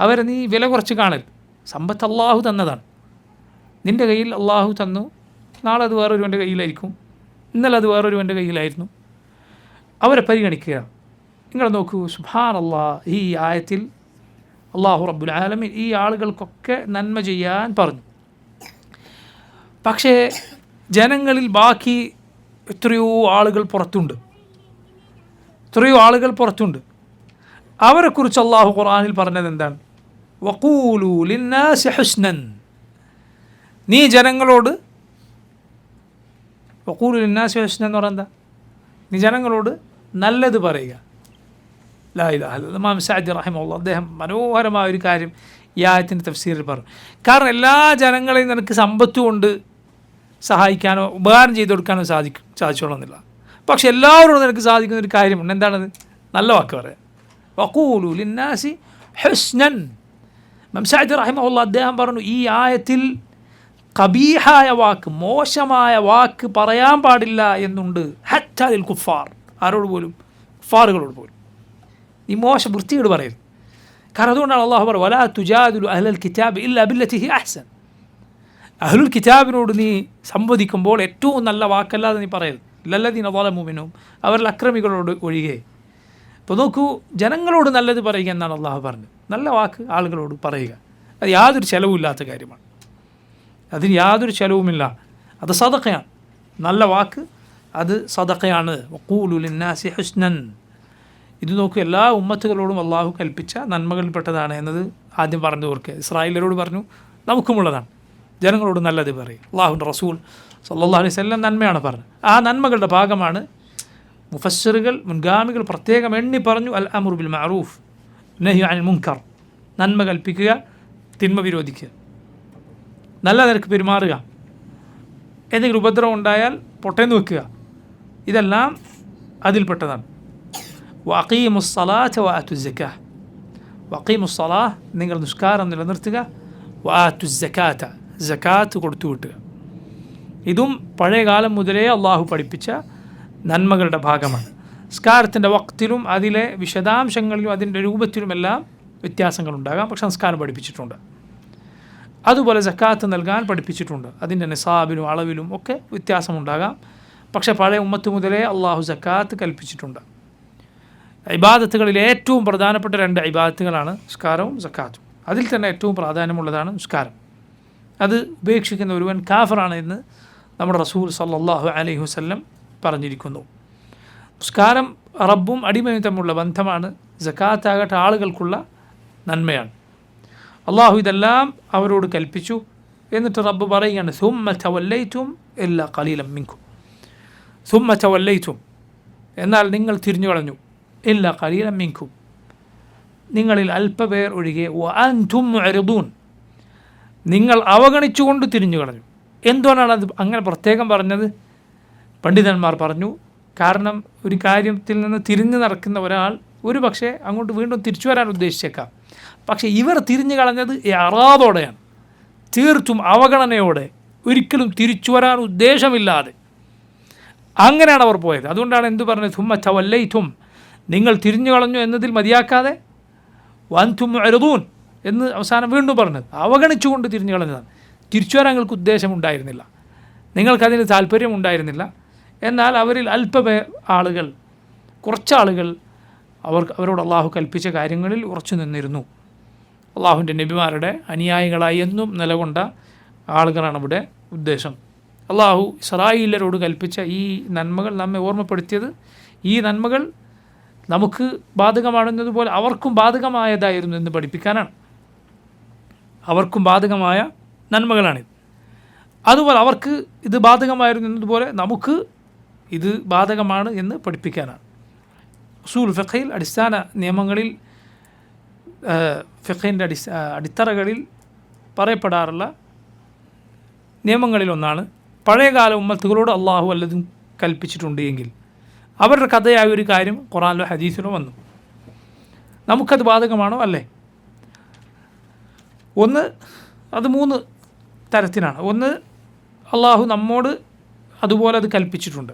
അവരെ നീ വില കുറച്ച് കാണരുത്. സമ്പത്ത് അള്ളാഹു തന്നതാണ്. നിൻ്റെ കയ്യിൽ അള്ളാഹു തന്നു, നാളെ അത് വേറൊരുവൻ്റെ കയ്യിലായിരിക്കും, ഇന്നലെ അത് വേറൊരുവൻ്റെ കയ്യിലായിരുന്നു. അവരെ പരിഗണിക്കുക. നിങ്ങൾ നോക്കൂ, സുബ്ഹാനല്ലാഹ്, ഈ ആയത്തിൽ അള്ളാഹു റബ്ബുൽ ആലമീൻ ഈ ആളുകൾക്കൊക്കെ നന്മ ചെയ്യാൻ പറഞ്ഞു. പക്ഷേ ജനങ്ങളിൽ ബാക്കി എത്രയോ ആളുകൾ പുറത്തുണ്ട്. അവരെക്കുറിച്ച് അള്ളാഹു ഖുർആനിൽ പറഞ്ഞത് എന്താണ്? വഖൂലു ലിന്നാസി ഹുസ്നൻ. നീ ജനങ്ങളോട്, വഖൂലു ലിന്നാസി ഹുസ്നൻ എന്ന് പറഞ്ഞാൽ എന്താ? നീ ജനങ്ങളോട് നല്ലത് പറയുക. ലാ ഇലാഹ ഇല്ലല്ലാഹ്. ഇമാം സഅദി റഹിമഹുല്ലാഹ് അദ്ദേഹം മനോഹരമായ ഒരു കാര്യം ഈ ആയത്തിൻ്റെ തഫ്സീറിൽ പറഞ്ഞു. കാരണം എല്ലാ ജനങ്ങളെയും നിനക്ക് സമ്പത്ത് കൊണ്ട് സഹായിക്കാനോ ഉപകാരം ചെയ്തു കൊടുക്കാനോ സാധിച്ചോളന്നില്ല. പക്ഷെ എല്ലാവരോടും നിനക്ക് സാധിക്കുന്ന ഒരു കാര്യമുണ്ട്. എന്താണത്? നല്ല വാക്ക് പറയാം. വഖൂലു ലിന്നാസി ഹുസ്നൻ. ഇമാം സഅദി റഹിമഹുല്ലാഹ് അദ്ദേഹം പറഞ്ഞു, ഈ ആയത്തിൽ ഖബീഹായ വാക്ക്, മോശമായ വാക്ക് പറയാൻ പാടില്ല എന്നുണ്ട്. ഹത്താ ലിൽ കുഫാർ. ആരോട് പോലും? കുഫാറുകളോട് പോലും നീ മോശം വൃത്തിയോട് പറയരുത്. കാരണം അതുകൊണ്ടാണ് അള്ളാഹു പറയുന്നത് വലാ തുജാദിലു അഹ്ലൽ കിതാബ് ഇല്ലാ ബില്ലതി ഹി അഹ്സൻ. അഹ്ലുൽ കിതാബിനോട് നീ സംവദിക്കുമ്പോൾ ഏറ്റവും നല്ല വാക്കല്ലാതെ നീ പറയരുത്. ലല്ലദീന ളലമു അവരിൽ അക്രമികളോട് ഒഴികെ. ഇപ്പോൾ നോക്കൂ, ജനങ്ങളോട് നല്ലത് പറയുക എന്നാണ് അള്ളാഹു പറഞ്ഞത്. നല്ല വാക്ക് ആളുകളോട് പറയുക, അത് യാതൊരു ചിലവുമില്ലാത്ത കാര്യമാണ്. അതിന് യാതൊരു ചിലവുമില്ല. അത് സദഖയാണ്. നല്ല വാക്ക് അത് സദഖയാണ്. വഖൂലു ലിന്നാസി ഹുസ്നൻ. ഇത് നോക്കൂ, എല്ലാ ഉമ്മത്തുകളോടും അള്ളാഹു കൽപ്പിച്ച നന്മകളിൽപ്പെട്ടതാണ് എന്നത് ആദ്യം പറഞ്ഞു ഓർക്കുക. ഇസ്രായേലരോട് പറഞ്ഞു, നമുക്കുമുള്ളതാണ്. ജനങ്ങളോട് നല്ലത് പറയും. അള്ളാഹുവിൻ്റെ റസൂൽ സല്ലല്ലാഹു അലൈഹി വസല്ലം നന്മയാണ് പറഞ്ഞത്. ആ നന്മകളുടെ ഭാഗമാണ് മുഫസ്സിറുകൾ, മുൻഗാമികൾ പ്രത്യേകം എണ്ണി പറഞ്ഞു, അൽ അംറു ബിൽ മഅറൂഫ് നഹ്യു അനിൽ മുൻകർ. നന്മ കൽപ്പിക്കുക, തിന്മ വിരോധിക്കുക, നല്ല നിരക്ക് പെരുമാറുക, എന്തെങ്കിലും ഉപദ്രവം ഉണ്ടായാൽ പൊട്ടേന്ന് വെക്കുക, ഇതെല്ലാം അതിൽപ്പെട്ടതാണ്. വഅഖീമുസ്സലാത്ത വഅതുസ്സക്കാ. വഅഖീമുസ്സലാഹ്, നിങ്ങൾ നിസ്കാരം നിലനിർത്തുക. വഅതുസ്സക്കാത്ത, സകാത്ത് കൊടുത്തു വിട്ടുക. ഇതും പഴയകാലം മുതലേ അള്ളാഹു പഠിപ്പിച്ച നന്മകളുടെ ഭാഗമാണ്. നിസ്കാരത്തിൻ്റെ വക്തിലും അതിലെ വിശദാംശങ്ങളിലും അതിൻ്റെ രൂപത്തിലുമെല്ലാം വ്യത്യാസങ്ങളുണ്ടാകാം, പക്ഷേ സംസ്കാരം പഠിപ്പിച്ചിട്ടുണ്ട്. അതുപോലെ സക്കാത്ത് നൽകാൻ പഠിപ്പിച്ചിട്ടുണ്ട്. അതിൻ്റെ നിസാബിലും അളവിലും ഒക്കെ വ്യത്യാസമുണ്ടാകാം, പക്ഷേ പഴയ ഉമ്മത്ത് മുതലേ അള്ളാഹു സക്കാത്ത് കൽപ്പിച്ചിട്ടുണ്ട്. ഇബാദത്തുകളിൽ ഏറ്റവും പ്രധാനപ്പെട്ട 2 ഇബാദത്തുകളാണ് നിസ്കാരവും സക്കാത്തും. അതിൽ തന്നെ ഏറ്റവും പ്രാധാന്യമുള്ളതാണ് നിസ്കാരം. അത് ഉപേക്ഷിക്കുന്ന ഒരുവൻ കാഫറാണ് എന്ന് നമ്മുടെ റസൂൽ സല്ലല്ലാഹു അലൈഹി വസല്ലം പറഞ്ഞിരിക്കുന്നു. നിസ്കാരം റബ്ബും അടിമയും തമ്മിലുള്ള ബന്ധമാണ്. സക്കാത്താകട്ടെ ആളുകൾക്കുള്ള നന്മയാണ്. അള്ളാഹു ഇതെല്ലാം അവരോട് കൽപ്പിച്ചു. എന്നിട്ട് റബ്ബ് പറയുകയാണ്, സുമ്മ തവല്ലൈതും ഇല്ലാ ഖലീലൻ മിൻകും. സുമ്മ തവല്ലൈതും, എന്നാൽ നിങ്ങൾ തിരിഞ്ഞു കളഞ്ഞു. ഇല്ലാ ഖലീലൻ മിൻകും, നിങ്ങളിൽ അല്പപേർ ഒഴികെ. വഅൻതും മുഅ്രിദൂൻ, നിങ്ങൾ അവഗണിച്ചുകൊണ്ട് തിരിഞ്ഞു കളഞ്ഞു. എന്തുകൊണ്ടാണ് അത് അങ്ങനെ പ്രത്യേകം പറഞ്ഞത്? പണ്ഡിതന്മാർ പറഞ്ഞു, കാരണം ഒരു കാര്യത്തിൽ നിന്ന് തിരിഞ്ഞു നടക്കുന്ന ഒരാൾ ഒരു പക്ഷേ അങ്ങോട്ട് വീണ്ടും തിരിച്ചു വരാൻ ഉദ്ദേശിച്ചേക്കാം. പക്ഷേ ഇവർ തിരിഞ്ഞു കളഞ്ഞത് അറാദോടെയാണ്, തീർത്തും അവഗണനയോടെ, ഒരിക്കലും തിരിച്ചു വരാൻ ഉദ്ദേശമില്ലാതെ അങ്ങനെയാണ് അവർ പോയത്. അതുകൊണ്ടാണ് എന്തു പറഞ്ഞത്? സുമ്മ തവല്ലൈതും, നിങ്ങൾ തിരിഞ്ഞു കളഞ്ഞു എന്നതിൽ മതിയാക്കാതെ വഅൻതും മുഅ്രിദൂൻ എന്ന് അവസാനം വീണ്ടും പറഞ്ഞത്. അവഗണിച്ചുകൊണ്ട് തിരിഞ്ഞു കളഞ്ഞതാണ്. തിരിച്ചു വരാൻ നിങ്ങൾക്ക് ഉദ്ദേശമുണ്ടായിരുന്നില്ല, നിങ്ങൾക്കതിന് താല്പര്യമുണ്ടായിരുന്നില്ല. എന്നാൽ അവരിൽ അല്പപേർ ആളുകൾ, കുറച്ചാളുകൾ അവരോട് അള്ളാഹു കൽപ്പിച്ച കാര്യങ്ങളിൽ ഉറച്ചു നിന്നിരുന്നു. അള്ളാഹുവിൻ്റെ നബിമാരുടെ അനുയായികളായി എന്നും നിലകൊണ്ട ആളുകളാണ് ഇവിടെ ഉദ്ദേശം. അള്ളാഹു ഇസ്രായേലരോട് കൽപ്പിച്ച ഈ നന്മകൾ നമ്മെ ഓർമ്മപ്പെടുത്തിയത്, ഈ നന്മകൾ നമുക്ക് ബാധകമാണെന്നതുപോലെ അവർക്കും ബാധകമായതായിരുന്നു എന്ന് പഠിപ്പിക്കാനാണ്. അവർക്കും ബാധകമായ നന്മകളാണിത്. അതുപോലെ അവർക്ക് ഇത് ബാധകമായിരുന്നു എന്നതുപോലെ നമുക്ക് ഇത് ബാധകമാണ് എന്ന് പഠിപ്പിക്കാനാണ്. ഉസൂൽ ഫിഖ്ഹിൽ, അടിസ്ഥാന നിയമങ്ങളിൽ, ഫിഖ്ഹിൻ്റെ അടിത്തറകളിൽ പറയപ്പെടാറുള്ള നിയമങ്ങളിലൊന്നാണ്, പഴയകാല ഉമ്മത്തുകളോട് അള്ളാഹു വല്ലതും കൽപ്പിച്ചിട്ടുണ്ട് എങ്കിൽ അവരുടെ കഥയായ ഒരു കാര്യം ഖുർആനിലോ ഹദീസിലോ വന്നു, നമുക്കത് ബാധകമാണോ അല്ലേ? അത് 3 തരത്തിലാണ്. ഒന്ന്, അള്ളാഹു നമ്മോട് അതുപോലെ അത് കൽപ്പിച്ചിട്ടുണ്ട്,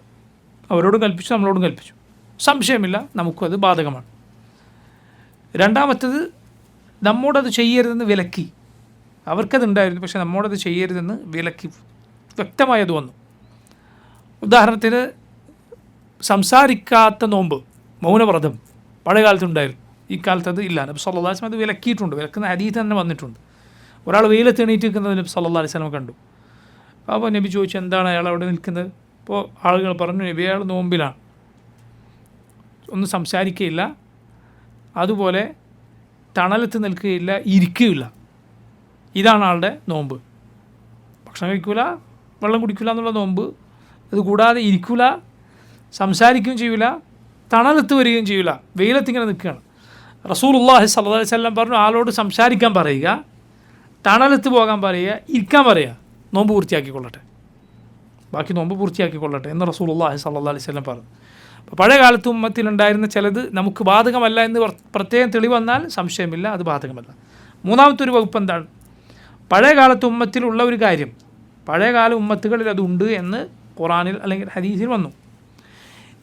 അവരോട് കൽപ്പിച്ചു, നമ്മളോടും കൽപ്പിച്ചു, സംശയമില്ല നമുക്കും അത് ബാധകമാണ്. രണ്ടാമത്തേത്, നമ്മോടത് ചെയ്യരുതെന്ന് വിലക്കി, അവർക്കതുണ്ടായിരുന്നു പക്ഷെ നമ്മോടത് ചെയ്യരുതെന്ന് വിലക്കി, വ്യക്തമായത് വന്നു. ഉദാഹരണത്തിന് സംസാരിക്കാത്ത നോമ്പ്, മൗനവ്രതം പഴയകാലത്തുണ്ടായിരുന്നു, ഈ കാലത്ത് അത് ഇല്ല. നബി സല്ലല്ലാഹു അലൈഹി വസല്ലം അത് വിലക്കിയിട്ടുണ്ട്, വിലക്കുന്ന ഹദീസ് തന്നെ വന്നിട്ടുണ്ട്. ഒരാൾ വെയിലത്ത് എണീറ്റ് നിൽക്കുന്നത് നബി സല്ലല്ലാഹു അലൈഹി വസല്ലം കണ്ടു. അപ്പോൾ നബി ചോദിച്ചു, എന്താണ് അയാൾ അവിടെ നിൽക്കുന്നത്? അപ്പോൾ ആളുകൾ പറഞ്ഞു, നബി അയാൾ നോമ്പിലാണ്, ഒന്നും സംസാരിക്കുകയില്ല, അതുപോലെ തണലത്ത് നിൽക്കുകയില്ല, ഇരിക്കുകയില്ല, ഇതാണ് ആളുടെ നോമ്പ്. ഭക്ഷണം കഴിക്കില്ല, വെള്ളം കുടിക്കില്ല എന്നുള്ള നോമ്പ്. അതുകൂടാതെ ഇരിക്കില്ല, സംസാരിക്കുകയും ചെയ്യില്ല, തണലത്ത് വരികയും ചെയ്യില്ല, വെയിലത്തിങ്ങനെ നിൽക്കുകയാണ്. റസൂലുള്ളാഹി സ്വല്ലല്ലാഹു അലൈഹി വസല്ലം പറഞ്ഞു, ആളോട് സംസാരിക്കാൻ പറയുക, തണലത്ത് പോകാൻ പറയുക, ഇരിക്കാൻ പറയുക, നോമ്പ് പൂർത്തിയാക്കിക്കൊള്ളട്ടെ, ബാക്കി നോമ്പ് പൂർത്തിയാക്കിക്കൊള്ളട്ടെ എന്ന് റസൂലുള്ളാഹി സ്വല്ലല്ലാഹു അലൈഹി വസല്ലം പറഞ്ഞു. അപ്പോൾ പഴയ കാലത്ത് ഉമ്മത്തിലുണ്ടായിരുന്ന ചിലത് നമുക്ക് ബാധകമല്ല എന്ന് പ്രത്യേകം തെളിവ് വന്നാൽ സംശയമില്ല, അത് ബാധകമല്ല. മൂന്നാമത്തെ ഒരു വകുപ്പ് എന്താണ്? പഴയ കാലത്ത് ഉമ്മത്തിലുള്ള ഒരു കാര്യം പഴയകാല ഉമ്മത്തുകളിൽ അതുണ്ട് എന്ന് ഖുറാനിൽ അല്ലെങ്കിൽ ഹദീസിൽ വന്നു.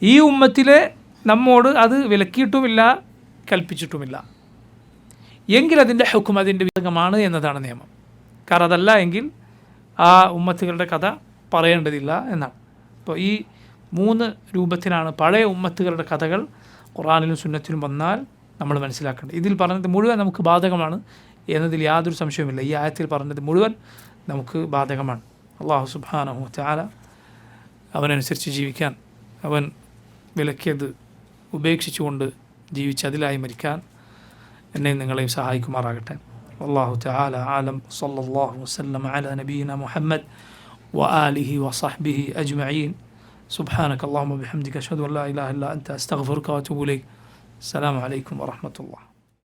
ഈ ഉമ്മത്തിലെ നമ്മോട് അത് വിലക്കിയിട്ടുമില്ല, കൽപ്പിച്ചിട്ടുമില്ല എങ്കിൽ അതിൻ്റെ ഹുക്കം അതിൻ്റെ വിധകമാണ് എന്നതാണ് നിയമം. കാരണം അതല്ല എങ്കിൽ ആ ഉമ്മത്തുകളുടെ കഥ പറയേണ്ടതില്ല എന്നാണ്. അപ്പോൾ ഈ 3 രൂപത്തിലാണ് പഴയ ഉമ്മത്തുകളുടെ കഥകൾ ഖുർആനിലും സുന്നത്തിലും വന്നാൽ നമ്മൾ മനസ്സിലാക്കേണ്ടത്. ഇതിൽ പറഞ്ഞത് മുഴുവൻ നമുക്ക് ബാധകമാണ് എന്നതിൽ യാതൊരു സംശയവുമില്ല. ഈ ആയത്തിൽ പറഞ്ഞത് മുഴുവൻ നമുക്ക് ബാധകമാണ്. അല്ലാഹു സുബ്ഹാനഹു വ തആല അവനനുസരിച്ച് ജീവിക്കാൻ, അവൻ വിലക്കിയത് ഉപേക്ഷിച്ചുകൊണ്ട് ജീവിച്ച് അതിലായി മരിക്കാൻ എന്നെയും നിങ്ങളെയും സഹായിക്കുമാറാകട്ടെ. വല്ലാഹു തആല ആലം. സല്ലല്ലാഹു വസല്ലം അലാ നബിയിന മുഹമ്മദ് വആലിഹി വസഹ്ബിഹി അജ്മഈൻ. സുബ്ഹാനക അല്ലാഹുമ്മ ബിഹംദിക അഷ്ഹദു അൻ ലാ ഇലാഹ ഇല്ലാ അൻത അസ്തഗ്ഫിറുക വഅതൂബു ഇലൈക്. അസ്സലാമു അലൈക്കും വറഹ്മത്തുള്ളാഹി.